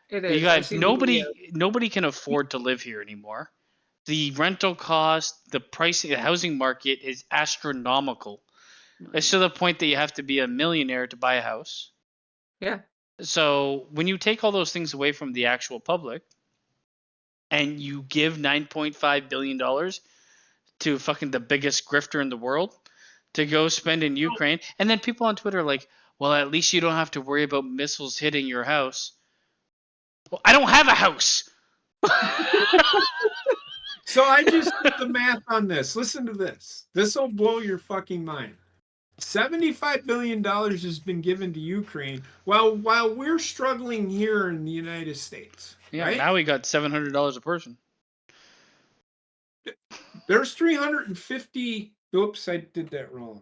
It is. You guys, nobody can afford to live here anymore. The rental cost, the pricing, the housing market is astronomical. It's to the point that you have to be a millionaire to buy a house. Yeah. So when you take all those things away from the actual public, and you give $9.5 billion to fucking the biggest grifter in the world to go spend in Ukraine, and then people on Twitter are like, well, at least you don't have to worry about missiles hitting your house. Well, I don't have a house. So I just did the math on this. Listen to this. This will blow your fucking mind. $75 billion has been given to Ukraine while we're struggling here in the United States. Yeah, right? Now we got $700 a person. There's 350. Oops, I did that wrong.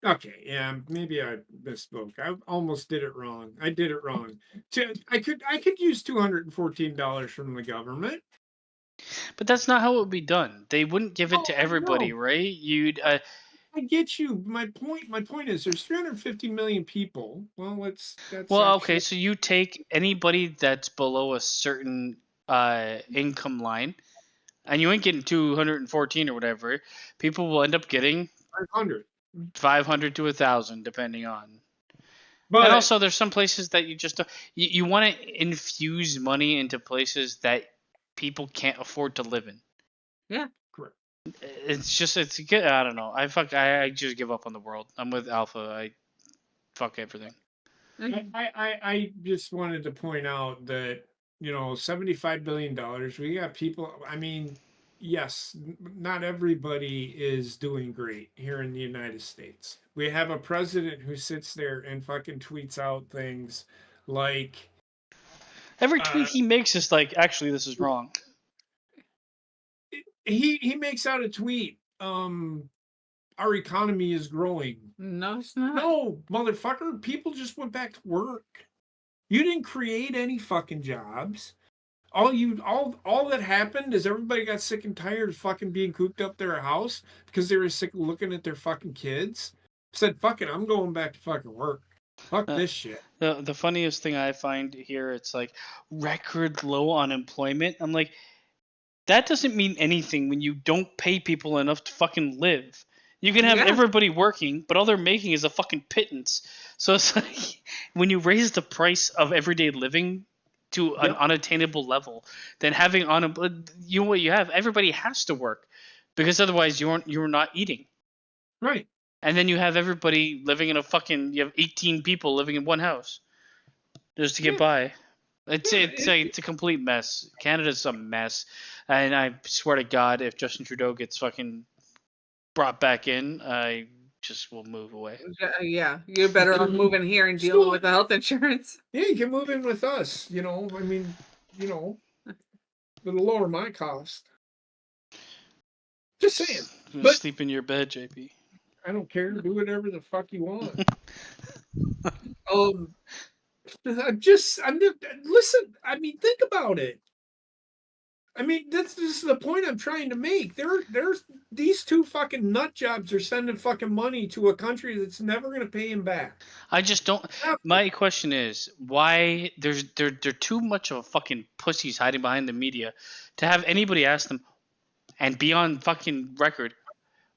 Okay, yeah, maybe I misspoke. I almost did it wrong. I did it wrong. I could use $214 from the government. But that's not how it would be done. They wouldn't give it to everybody, right? You'd. I get you. My point is, there's 350 million people. Well, okay. So you take anybody that's below a certain income line, and you ain't getting 214 or whatever. People will end up getting 500 to 1,000, depending on. But and also, there's some places that you just you want to infuse money into places that people can't afford to live in. Yeah. Correct. It's good. I don't know. I just give up on the world. I'm with Alpha. I fuck everything. I just wanted to point out that, $75 billion. We got people. I mean, yes, not everybody is doing great here in the United States. We have a president who sits there and fucking tweets out things like every tweet he makes is like, actually, this is wrong. He makes out a tweet. Our economy is growing. No, it's not. No, motherfucker. People just went back to work. You didn't create any fucking jobs. All that happened is everybody got sick and tired of fucking being cooped up their house because they were sick of looking at their fucking kids. Said, fuck it, I'm going back to fucking work. Fuck this shit. The funniest thing I find here, it's like record low unemployment. I'm like, that doesn't mean anything when you don't pay people enough to fucking live. You can have everybody working, but all they're making is a fucking pittance. So it's like when you raise the price of everyday living to an unattainable level, then having you know what you have? Everybody has to work because otherwise you're not eating. Right. And then you have everybody living in you have 18 people living in one house just to get by. It's a complete mess. Canada's a mess. And I swear to God, if Justin Trudeau gets fucking brought back in, I just will move away. Yeah, you're better off moving here and dealing with the health insurance. Yeah, you can move in with us. It'll lower my cost. Just saying. But sleep in your bed, JP. I don't care. Do whatever the fuck you want. Listen. I mean, think about it. I mean, this is the point I'm trying to make. There's these two fucking nut jobs are sending fucking money to a country that's never going to pay him back. I just don't. My question is why they're too much of a fucking pussies hiding behind the media to have anybody ask them and be on fucking record.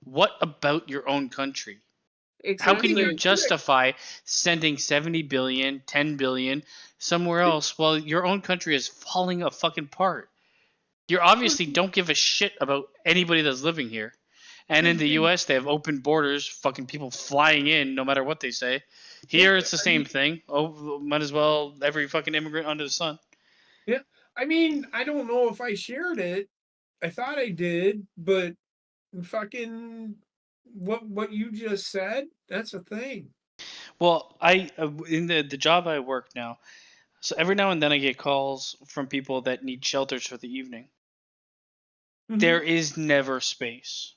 What about your own country? Exactly. How can you justify sending 70 billion, 10 billion somewhere else while your own country is falling a fucking apart? You obviously don't give a shit about anybody that's living here. And in the U.S., they have open borders, fucking people flying in no matter what they say. Here, it's the same thing. Oh, might as well every fucking immigrant under the sun. Yeah. I mean, I don't know if I shared it. I thought I did, but fucking what you just said, that's a thing. Well, in the job I work now, so every now and then I get calls from people that need shelters for the evening. There is never space.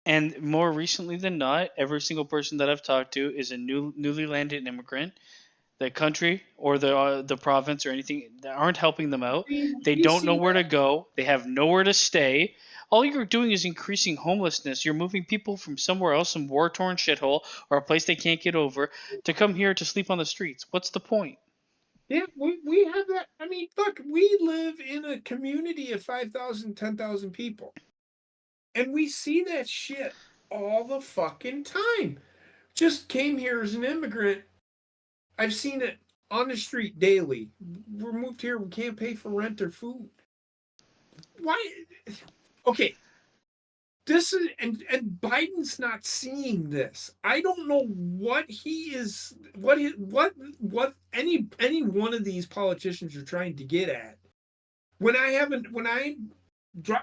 And more recently than not, every single person that I've talked to is a newly landed immigrant. The country or the province or anything that aren't helping them out. They don't know where to go. They have nowhere to stay. All you're doing is increasing homelessness. You're moving people from somewhere else, some war-torn shithole, or a place they can't get over, to come here to sleep on the streets. What's the point? Yeah, we have that. I mean, fuck, we live in a community of 5,000, 10,000 people. And we see that shit all the fucking time. Just came here as an immigrant. I've seen it on the street daily. We're moved here. We can't pay for rent or food. Why? Okay. This is and Biden's not seeing this. I don't know what he is. What any one of these politicians are trying to get at. When I'm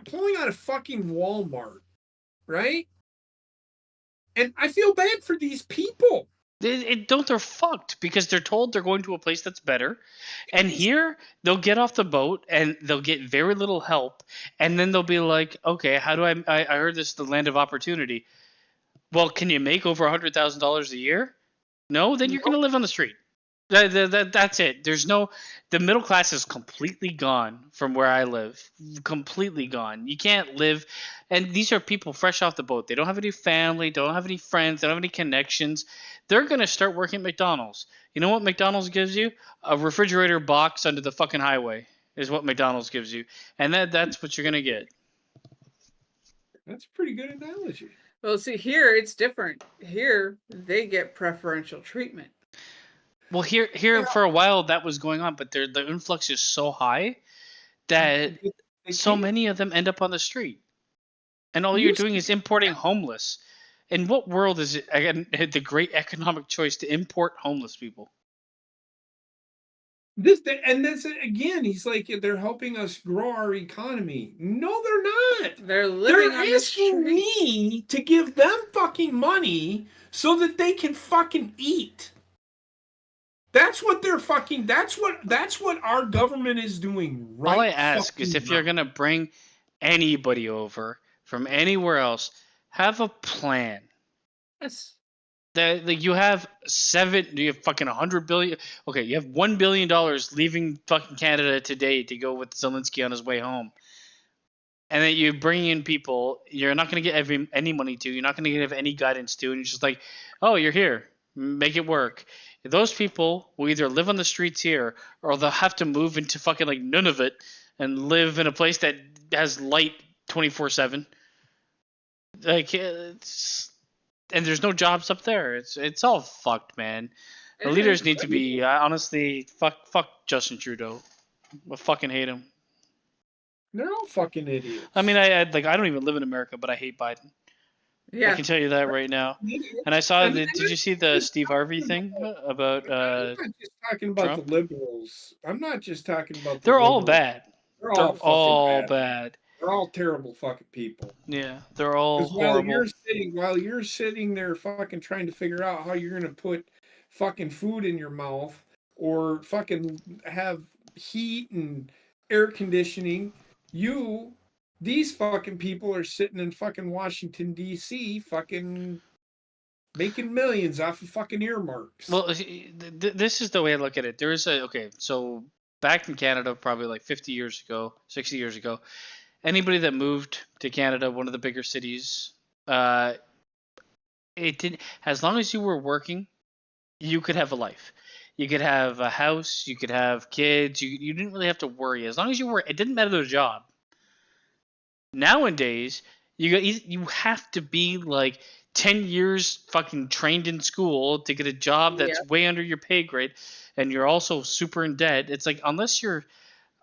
pulling out a fucking Walmart, right? And I feel bad for these people. They're fucked because they're told they're going to a place that's better, and here they'll get off the boat and they'll get very little help, and then they'll be like, okay, how do I heard this is the land of opportunity. Well, can you make over $100,000 a year? No, then you're going to live on the street. That's it. The middle class is completely gone from where I live. Completely gone. You can't live. And these are people fresh off the boat. They don't have any family, don't have any friends, they don't have any connections. They're going to start working at McDonald's. You know what McDonald's gives you? A refrigerator box under the fucking highway is what McDonald's gives you. And that's what you're going to get. That's a pretty good analogy. Well, see, here it's different. Here they get preferential treatment. Well, here for a while that was going on, but the influx is so high that so many of them end up on the street. And all you're doing is importing homeless. In what world is it, again, the great economic choice to import homeless people? This again, he's like, they're helping us grow our economy. No, they're not. They're living on the street. Asking me to give them fucking money so that they can fucking eat. That's what they're fucking. That's what our government is doing. Right. All I ask is if you're gonna bring anybody over from anywhere else, have a plan. Yes. You have fucking $100 billion. Okay, you have $1 billion leaving fucking Canada today to go with Zelensky on his way home, and then you bring in people you're not going to get any money to. You're not going to give any guidance to, and you're just like, oh, you're here, make it work. Those people will either live on the streets here, or they'll have to move into fucking like Nunavut and live in a place that has light 24/7. Like and there's no jobs up there. It's all fucked, man. The leaders need to be honestly fuck Justin Trudeau. I fucking hate him. They're all fucking idiots. I mean, I don't even live in America, but I hate Biden. Yeah, I can tell you that right now. And I saw did you see the Steve Harvey thing about? I'm not just talking about Trump? The liberals. I'm not just talking about. They're all bad. They're all bad. They're all terrible fucking people. Yeah, they're all horrible. While you're sitting there fucking trying to figure out how you're gonna put fucking food in your mouth or fucking have heat and air conditioning, these fucking people are sitting in fucking Washington D.C. fucking making millions off of fucking earmarks. Well, this is the way I look at it. So back in Canada, probably like 50 years ago, 60 years ago. Anybody that moved to Canada, one of the bigger cities, it didn't. As long as you were working, you could have a life. You could have a house. You could have kids. You didn't really have to worry. As long as you were, it didn't matter the job. Nowadays, you have to be like 10 years fucking trained in school to get a job that's way under your pay grade, and you're also super in debt. It's like unless you're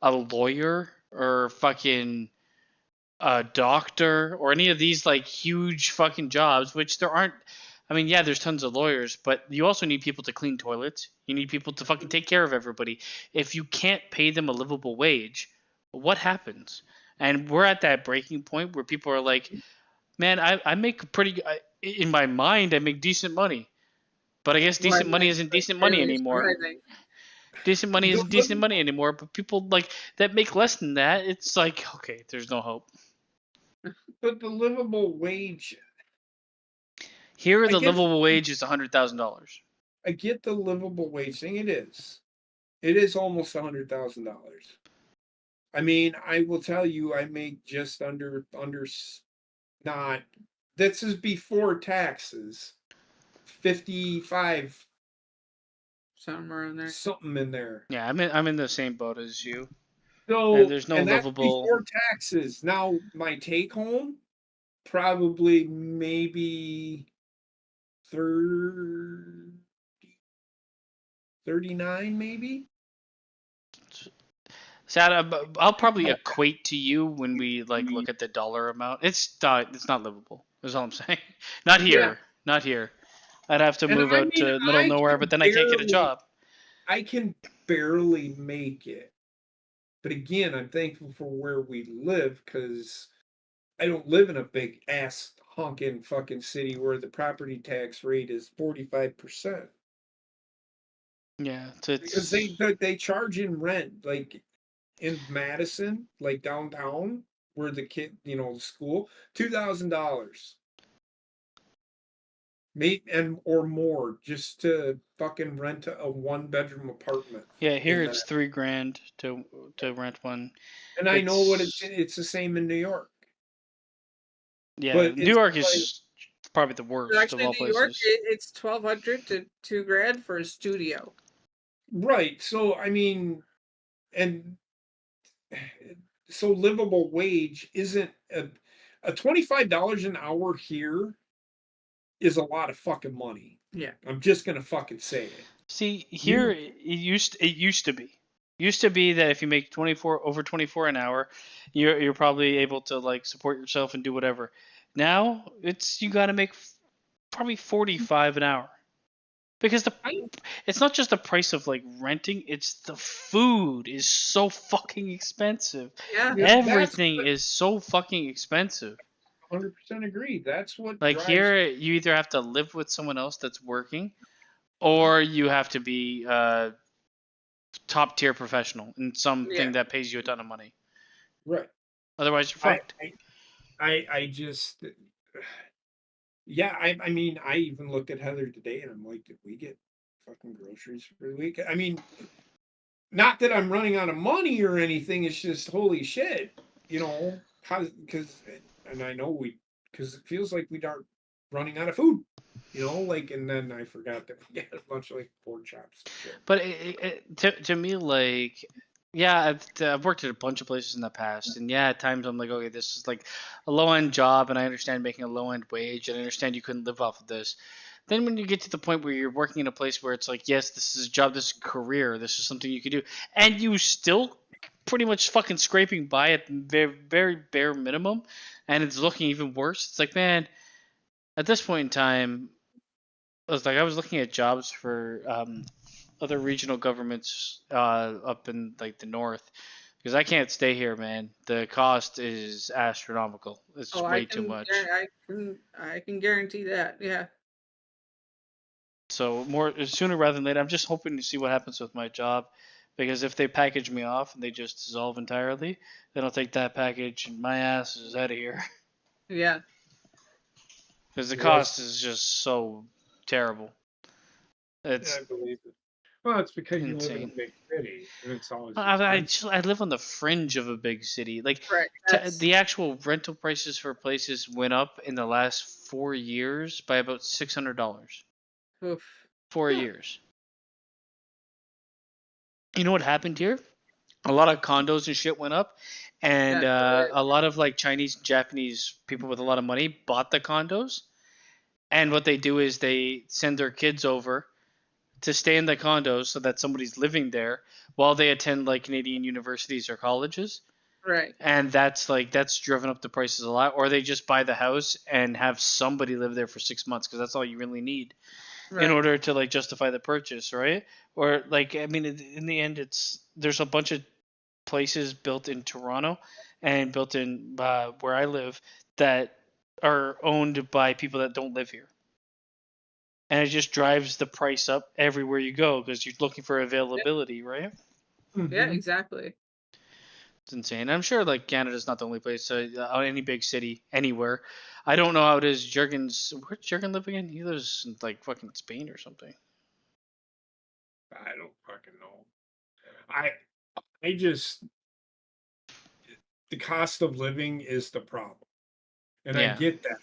a lawyer or fucking a doctor or any of these like huge fucking jobs, which there aren't. I mean, yeah, there's tons of lawyers, but you also need people to clean toilets. You need people to fucking take care of everybody. If you can't pay them a livable wage, what happens? And we're at that breaking point where people are like, man, I make in my mind, I make decent money. But I guess decent money isn't decent money anymore. Decent money isn't decent money anymore. But people like that make less than that, it's like, okay, there's no hope. But the livable wage. Here, the livable wage is $100,000. I get the livable wage thing. It is almost $100,000. I mean, I will tell you, I make just under not. This is before taxes. 55. Somewhere in there. Something in there. Yeah, I'm in the same boat as you. So and there's no livable before taxes. Now my take home probably maybe 39 maybe. Sad, I'll probably equate to you when we like look at the dollar amount. It's not livable. That's all I'm saying. Not here. Yeah. Not here. I'd have to move out to middle of nowhere, but then I can't get a job. I can barely make it. But again, I'm thankful for where we live because I don't live in a big ass honking fucking city where the property tax rate is 45%. Yeah, because they charge in rent like in Madison, like downtown, where the kid, school, $2,000. And or more just to fucking rent a 1-bedroom apartment. Yeah, here it's $3,000 to rent one. And I know what it's the same in New York. Yeah, but New York is probably the worst actually, of all places. New York, it's $1,200 to $2,000 for a studio. Right. So I mean, and so livable wage isn't a $25 an hour here. Is a lot of fucking money. Yeah. I'm just gonna fucking say it. See, here it used to be. Used to be that if you make over 24 an hour, you're probably able to like support yourself and do whatever. Now you got to make probably 45 an hour because it's not just the price of like renting, it's the food is so fucking expensive. Yeah. Everything is so fucking expensive. 100% agree. That's what Like drives. here, you either have to live with someone else that's working, or you have to be top tier professional in something that pays you a ton of money. Right. Otherwise, you're fucked. I just, yeah. I mean, I even looked at Heather today, and I'm like, did we get fucking groceries for the week? I mean, not that I'm running out of money or anything. It's just holy shit, you know, because, and I know because it feels like we aren't running out of food. You know, like, and then I forgot that we had a bunch of like pork chops and shit. But to me, like, yeah, I've worked at a bunch of places in the past, and yeah, at times I'm like, okay, this is like a low end job, and I understand making a low end wage, and I understand you couldn't live off of this. Then when you get to the point where you're working in a place where it's like, yes, this is a job, this is a career, this is something you could do, and you still pretty much fucking scraping by at very, very bare minimum, and it's looking even worse. It's like, man, at this point in time, I was looking at jobs for other regional governments up in like the north because I can't stay here, man. The cost is astronomical. It's way too much. I can guarantee that. Yeah. So more sooner rather than later, I'm just hoping to see what happens with my job, because if they package me off and they just dissolve entirely, then I'll take that package and my ass is out of here. Yeah. Because the cost is just so terrible. I believe it. Well, it's because you live in a big city, and it's always. I live on the fringe of a big city. Like, the actual rental prices for places went up in the last 4 years by about $600. Oof. 4 years. You know what happened here? A lot of condos and shit went up, and a lot of like Chinese, Japanese people with a lot of money bought the condos, and what they do is they send their kids over to stay in the condos so that somebody's living there while they attend like Canadian universities or colleges. Right. And that's driven up the prices a lot. Or they just buy the house and have somebody live there for 6 months because that's all you really need in order to like justify the purchase, right? Or like, I mean, in the end, there's a bunch of places built in Toronto and built in where I live that are owned by people that don't live here. And it just drives the price up everywhere you go because you're looking for availability, right? Mm-hmm. Yeah, exactly. It's insane. I'm sure like Canada's not the only place. Any big city, anywhere. I don't know how it is. Where's Jurgen live again? He lives in like fucking Spain or something. I don't fucking know. I just, the cost of living is the problem, and I get that,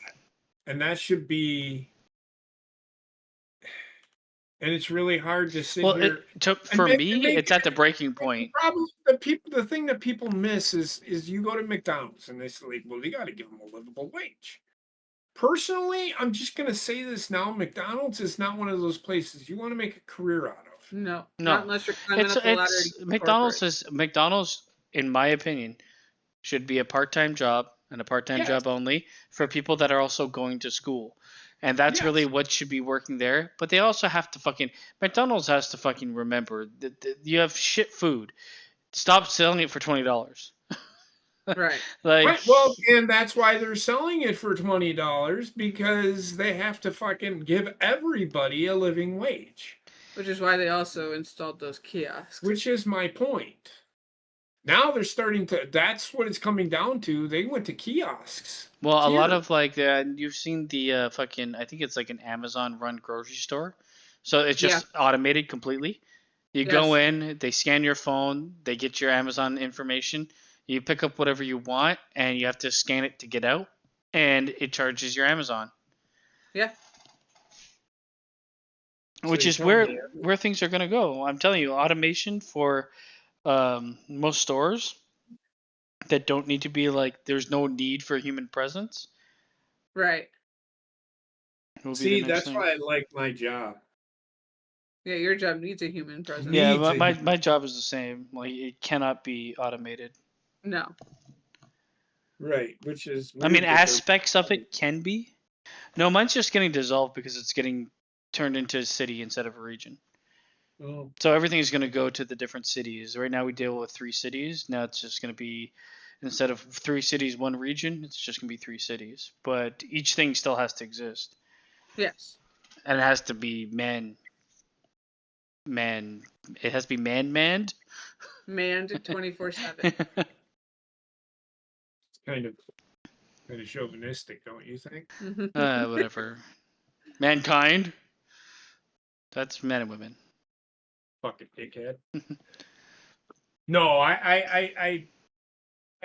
and that should be. And it's really hard to sit here. For me, it's at the breaking point. The thing that people miss is you go to McDonald's and they say, like, well, you got to give them a livable wage. Personally, I'm just going to say this now. McDonald's is not one of those places you want to make a career out of. No. Not unless you're climbing up the ladder. McDonald's, in my opinion, should be a part-time job and a part-time job only for people that are also going to school. And that's really what should be working there. But they also have to McDonald's has to fucking remember that you have shit food. Stop selling it for $20. Right. Well, and that's why they're selling it for $20 because they have to fucking give everybody a living wage. Which is why they also installed those kiosks. Which is my point. Now they're starting to. That's what it's coming down to. They went to kiosks. Well, a lot of like you've seen the fucking. I think it's like an Amazon run grocery store, so it's just automated completely. You go in, they scan your phone, they get your Amazon information, you pick up whatever you want, and you have to scan it to get out, and it charges your Amazon. Yeah. Which is where things are gonna go. I'm telling you, automation for. Most stores that don't need to be like there's no need for human presence. Right. See, that's why I like my job. Yeah, your job needs a human presence. Yeah, my job is the same. Like, it cannot be automated. No. Right, which is weird. I mean, aspects of it can be. No, mine's just getting dissolved because it's getting turned into a city instead of a region. Oh. So everything is going to go to the different cities. Right now we deal with 3 cities. Now it's just going to be, instead of 3 cities, 1 region, it's just going to be 3 cities. But each thing still has to exist. Yes. And it has to be it has to be manned. Manned 24/7. It's kind of chauvinistic, don't you think? Whatever. Mankind. That's men and women. Fucking dickhead. No, I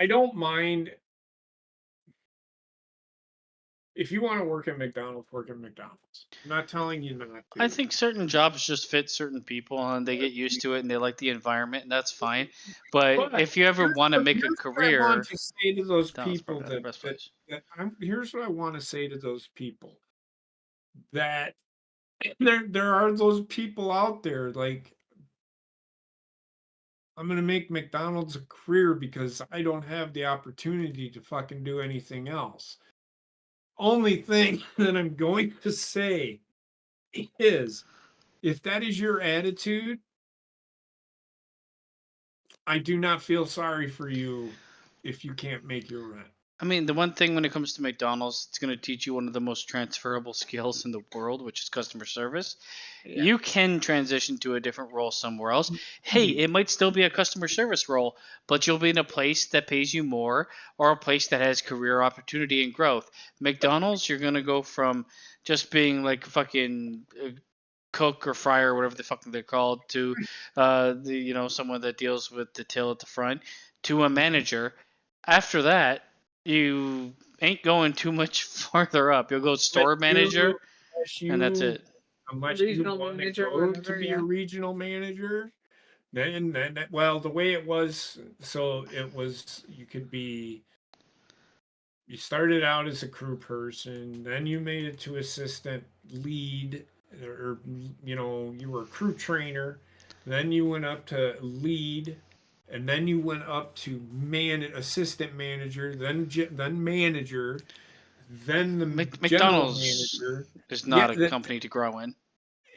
don't mind. If you want to work at McDonald's, work at McDonald's. I'm not telling you not to. I think certain jobs just fit certain people, and they get used to it, and they like the environment, and that's fine. But if you ever want to make a career, I want to say to those people here's what I want to say to those people. That there are those people out there, like, I'm gonna make McDonald's a career because I don't have the opportunity to fucking do anything else. Only thing that I'm going to say is, if that is your attitude, I do not feel sorry for you if you can't make your rent. I mean, the one thing when it comes to McDonald's, it's going to teach you one of the most transferable skills in the world, which is customer service. Yeah. You can transition to a different role somewhere else. Hey, it might still be a customer service role, but you'll be in a place that pays you more, or a place that has career opportunity and growth. McDonald's, you're going to go from just being like fucking cook or fryer, or whatever the fuck they're called, to someone that deals with the till at the front, to a manager. After that, you ain't going too much farther up. You'll go store manager, and that's it. Unless you want to go to be a regional manager, then well, the way it was, so it was, you started out as a crew person, then you made it to assistant lead, or you were a crew trainer, then you went up to lead. And then you went up to assistant manager, then manager, then the McDonald's manager. Is not a company to grow in.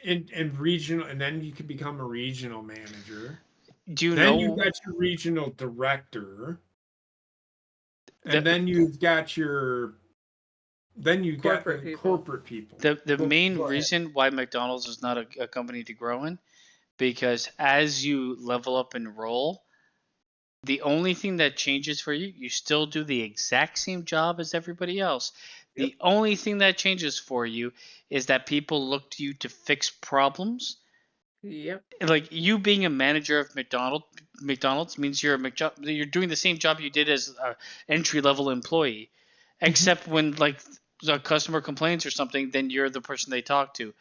And regional, and then you can become a regional manager. Do you then know? You got your regional director, and then you've got your. Then you got corporate people. The main reason why McDonald's is not a company to grow in, because as you level up and roll, the only thing that changes for you, you still do the exact same job as everybody else. Yep. The only thing that changes for you is that people look to you to fix problems. Yep. Like, you being a manager of McDonald's means you're doing the same job you did as an entry-level employee. Except when, like, a customer complains or something, then you're the person they talk to.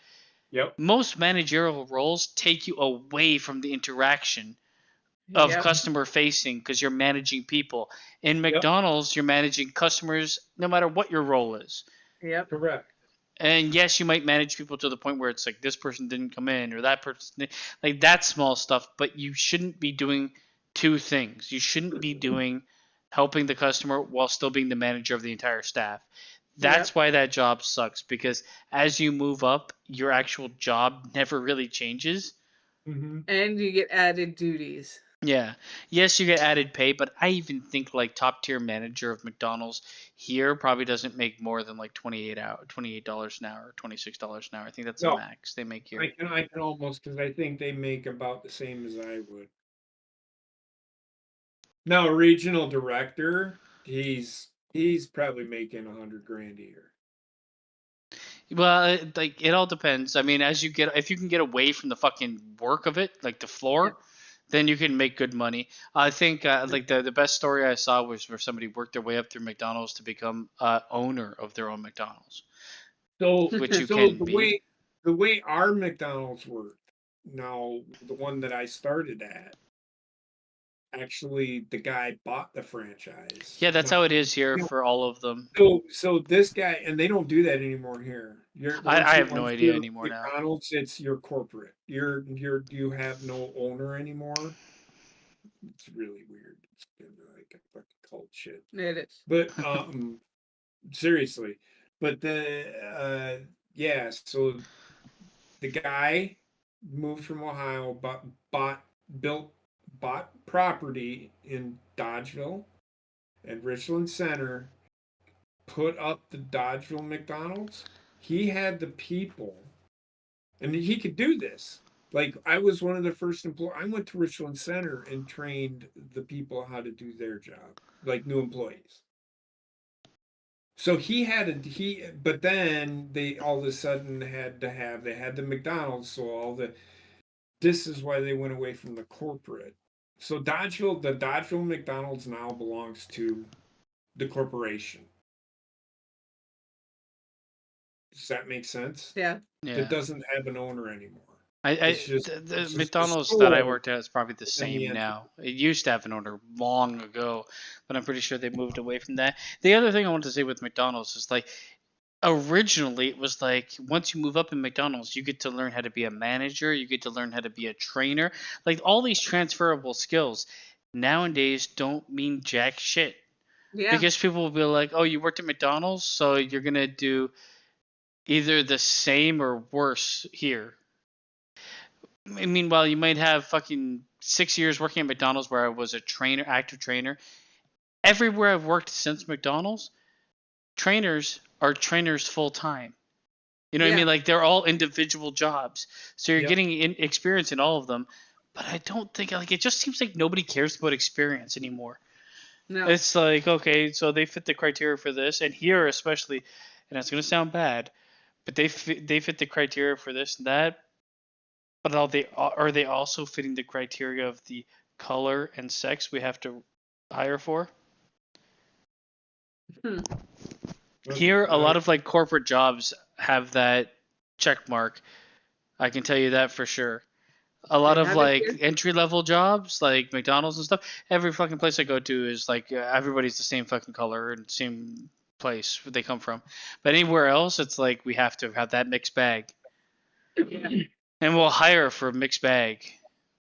Yep. Most managerial roles take you away from the interaction of customer facing, because you're managing people. In McDonald's, you're managing customers no matter what your role is. Yep. Correct. And yes, you might manage people to the point where it's like, this person didn't come in, or that person, like that small stuff, but you shouldn't be doing 2 things. You shouldn't be doing helping the customer while still being the manager of the entire staff. That's why that job sucks, because as you move up, your actual job never really changes. Mm-hmm. And you get added duties. Yeah. Yes, you get added pay, but I even think like top tier manager of McDonald's here probably doesn't make more than like $28 an hour, or $26 an hour. I think that's the max they make here. I can almost, because I think they make about the same as I would. Now, a regional director, he's probably making $100,000 a year. Well, like, it all depends. I mean, if you can get away from the fucking work of it, like the floor, then you can make good money. I think like the best story I saw was where somebody worked their way up through McDonald's to become owner of their own McDonald's. So, which you so can the be. way our McDonald's worked, now the one that I started at, actually the guy bought the franchise. Yeah, that's how it is here for all of them. So this guy, and they don't do that anymore here. I have no idea anymore now. McDonald's, it's your corporate. You have no owner anymore. It's really weird. It's like a fucking cult shit. It is. But seriously. But so the guy moved from Ohio, bought property in Dodgeville and Richland Center, put up the Dodgeville McDonald's. He had the people, and he could do this. Like, I was one of the first employees. I went to Richland Center and trained the people how to do their job, like new employees. So but then they all of a sudden they had the McDonald's, so this is why they went away from the corporate. So the Dodgeville McDonald's now belongs to the corporation. Does that make sense? Yeah. It doesn't have an owner anymore. The McDonald's that I worked at is probably the same now. It used to have an owner long ago, but I'm pretty sure they moved away from that. The other thing I wanted to say with McDonald's is, like, originally it was like once you move up in McDonald's, you get to learn how to be a manager, you get to learn how to be a trainer, like all these transferable skills nowadays don't mean jack shit. Yeah. Because people will be like, "Oh, you worked at McDonald's, so you're gonna do either the same or worse here." Meanwhile, you might have fucking 6 years working at McDonald's where I was a trainer, active trainer. Everywhere I've worked since McDonald's, trainers are trainers full time. You know what I mean? Like, they're all individual jobs. So you're getting experience in all of them. But I don't think, like, it just seems like nobody cares about experience anymore. No. It's like, okay, so they fit the criteria for this. And here especially, and it's going to sound bad, but they fit the criteria for this and that. But are they also fitting the criteria of the color and sex we have to hire for? Here, a lot of like corporate jobs have that check mark. I can tell you that for sure. A lot of like entry level jobs, like McDonald's and stuff. Every fucking place I go to is like everybody's the same fucking color and same place where they come from. But anywhere else, it's like we have to have that mixed bag. Yeah. And we'll hire for a mixed bag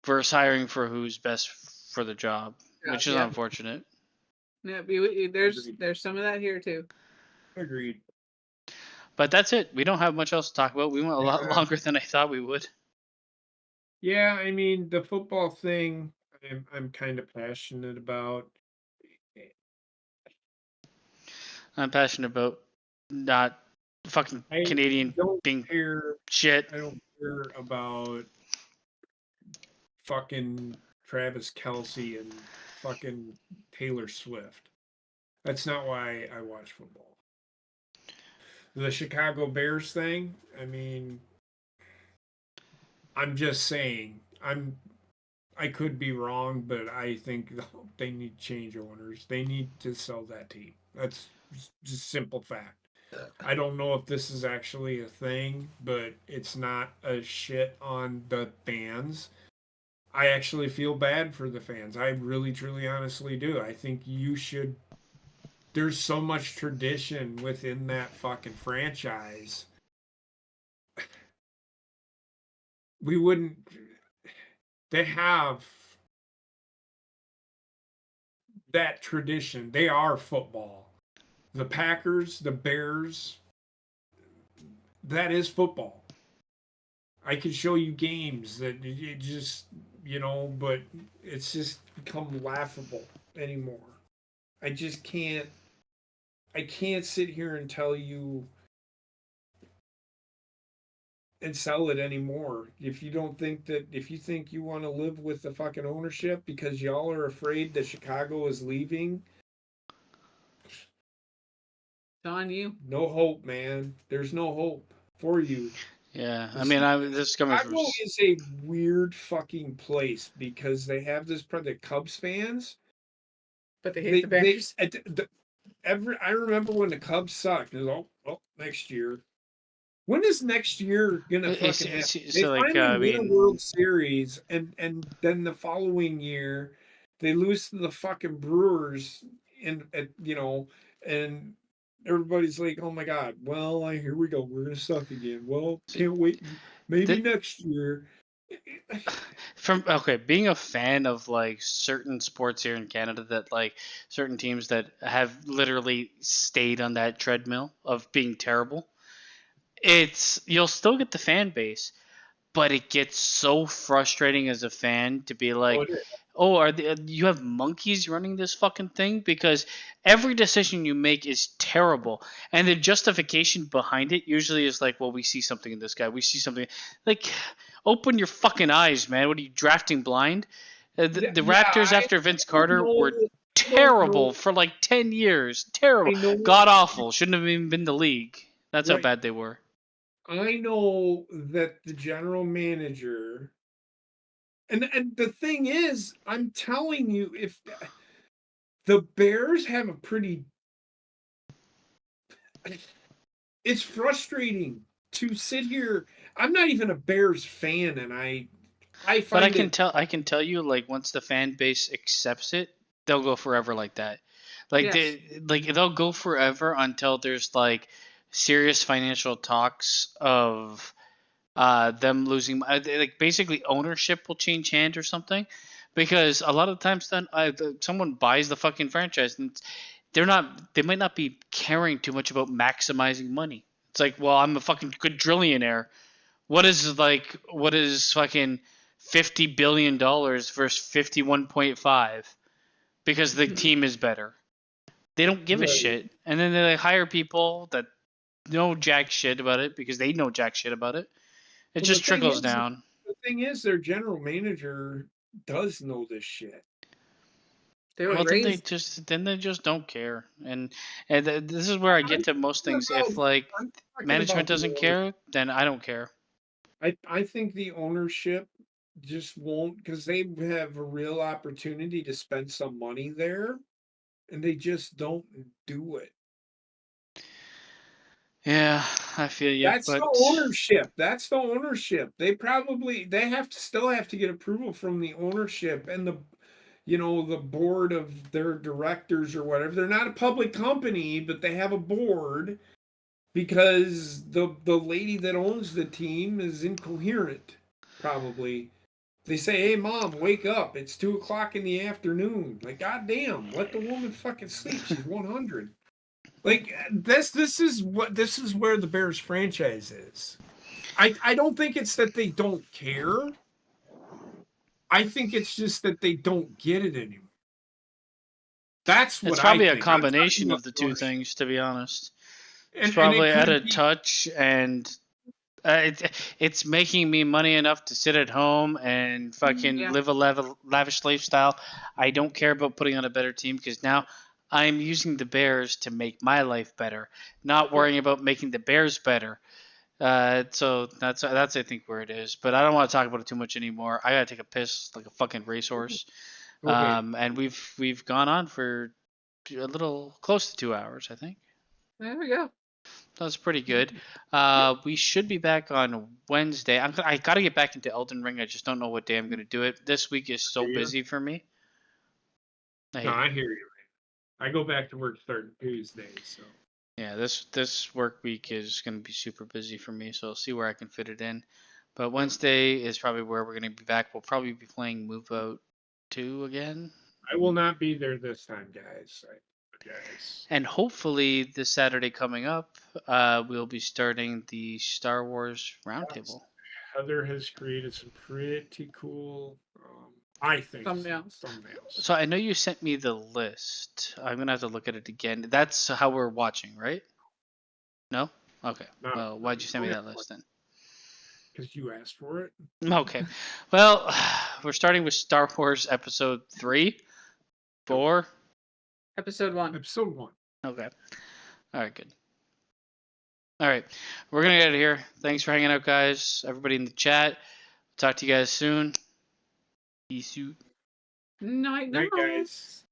versus hiring for who's best for the job, which is unfortunate. Yeah, there's some of that here too. Agreed. But that's it. We don't have much else to talk about. We went a lot longer than I thought we would. Yeah, I mean, the football thing, I'm kind of passionate about. I'm passionate about not fucking Canadian being shit. I don't care about fucking Travis Kelce and fucking Taylor Swift. That's not why I watch football. The Chicago Bears thing, I mean, I'm just saying, I could be wrong, but I think they need to change owners. They need to sell that team. That's just simple fact. I don't know if this is actually a thing, but it's not a shit on the fans. I actually feel bad for the fans. I really, truly, honestly do. I think you should. There's so much tradition within that fucking franchise. We wouldn't. They have that tradition. They are football. The Packers, the Bears, that is football. I could show you games that it just, but it's just become laughable anymore. I just can't sit here and tell you and sell it anymore. If you think you want to live with the fucking ownership because y'all are afraid that Chicago is leaving, on you. No hope, man. There's no hope for you. Yeah, I mean, this is coming from. Chicago is a weird fucking place because they have the Cubs fans, but they hate the Bears. I remember when the Cubs sucked. It was next year. When is next year gonna fucking happen? They finally win a World Series, and then the following year, they lose to the fucking Brewers, and and everybody's like, "Oh my God, well, here we go, we're gonna suck again. Well, can't wait, maybe next year." Being a fan of like certain sports here in Canada, that like certain teams that have literally stayed on that treadmill of being terrible, you'll still get the fan base, but it gets so frustrating as a fan to be like, oh, you have monkeys running this fucking thing? Because every decision you make is terrible, and the justification behind it usually is like, well, we see something in this guy, we see something. Like, open your fucking eyes, man. What are you, drafting blind? The Raptors after Vince Carter were terrible for like 10 years. Terrible, god awful. Shouldn't have even been in the league. That's how bad they were. I know that the general manager, and the thing is, I'm telling you, if the Bears have a pretty, it's frustrating to sit here. I'm not even a Bears fan, and I find but I can tell you, like, once the fan base accepts it, they'll go forever like that. Like they'll go forever until there's like serious financial talks of them losing, like basically ownership will change hand or something, because a lot of times then someone buys the fucking franchise and they might not be caring too much about maximizing money. It's like, well, I'm a fucking quadrillionaire. What is fucking $50 billion versus 51.5 because the team is better. They don't give a shit, and then they hire people that know jack shit about it because they know jack shit about it. It just trickles down. The thing is, their general manager does know this shit. Then they just don't care, and this is where I get to most things. If like management doesn't care, then I don't care. I think the ownership just won't, because they have a real opportunity to spend some money there, and they just don't do it. Yeah, I feel you. That's the ownership. That's the ownership. They still have to get approval from the ownership and the board of their directors or whatever. They're not a public company, but they have a board because the lady that owns the team is incoherent. Probably. They say, "Hey, Mom, wake up! It's 2:00 in the afternoon." Like, goddamn, let the woman fucking sleep. She's 100. Like, this is where the Bears franchise is. I don't think it's that they don't care. I think it's just that they don't get it anymore. That's what it's probably I think. A combination of the two things, to be honest. It's probably out of touch, and it's making me money enough to sit at home and fucking live a lavish lifestyle. I don't care about putting on a better team because now I'm using the Bears to make my life better, not worrying about making the Bears better. So that's I think where it is. But I don't want to talk about it too much anymore. I gotta take a piss like a fucking racehorse. Okay. And we've gone on for a little close to 2 hours, I think. There we go. That's pretty good. We should be back on Wednesday. I gotta get back into Elden Ring. I just don't know what day I'm gonna do it. This week is so busy for me. I hear you. I go back to work starting Tuesday, so. Yeah, this work week is going to be super busy for me, so I'll see where I can fit it in. But Wednesday is probably where we're going to be back. We'll probably be playing Move Out 2 again. I will not be there this time, guys. And hopefully this Saturday coming up, we'll be starting the Star Wars Roundtable. Heather has created some pretty cool, I think, thumbnails. So I know you sent me the list. I'm going to have to look at it again. That's how we're watching, right? No? Okay. No, well, why'd you send me that list then? Because you asked for it. Okay. Well, we're starting with Star Wars Episode 3, 4. Episode 1. Episode 1. Okay. All right, good. All right. We're going to get out of here. Thanks for hanging out, guys. Everybody in the chat. Talk to you guys soon. Peace out. Night, guys.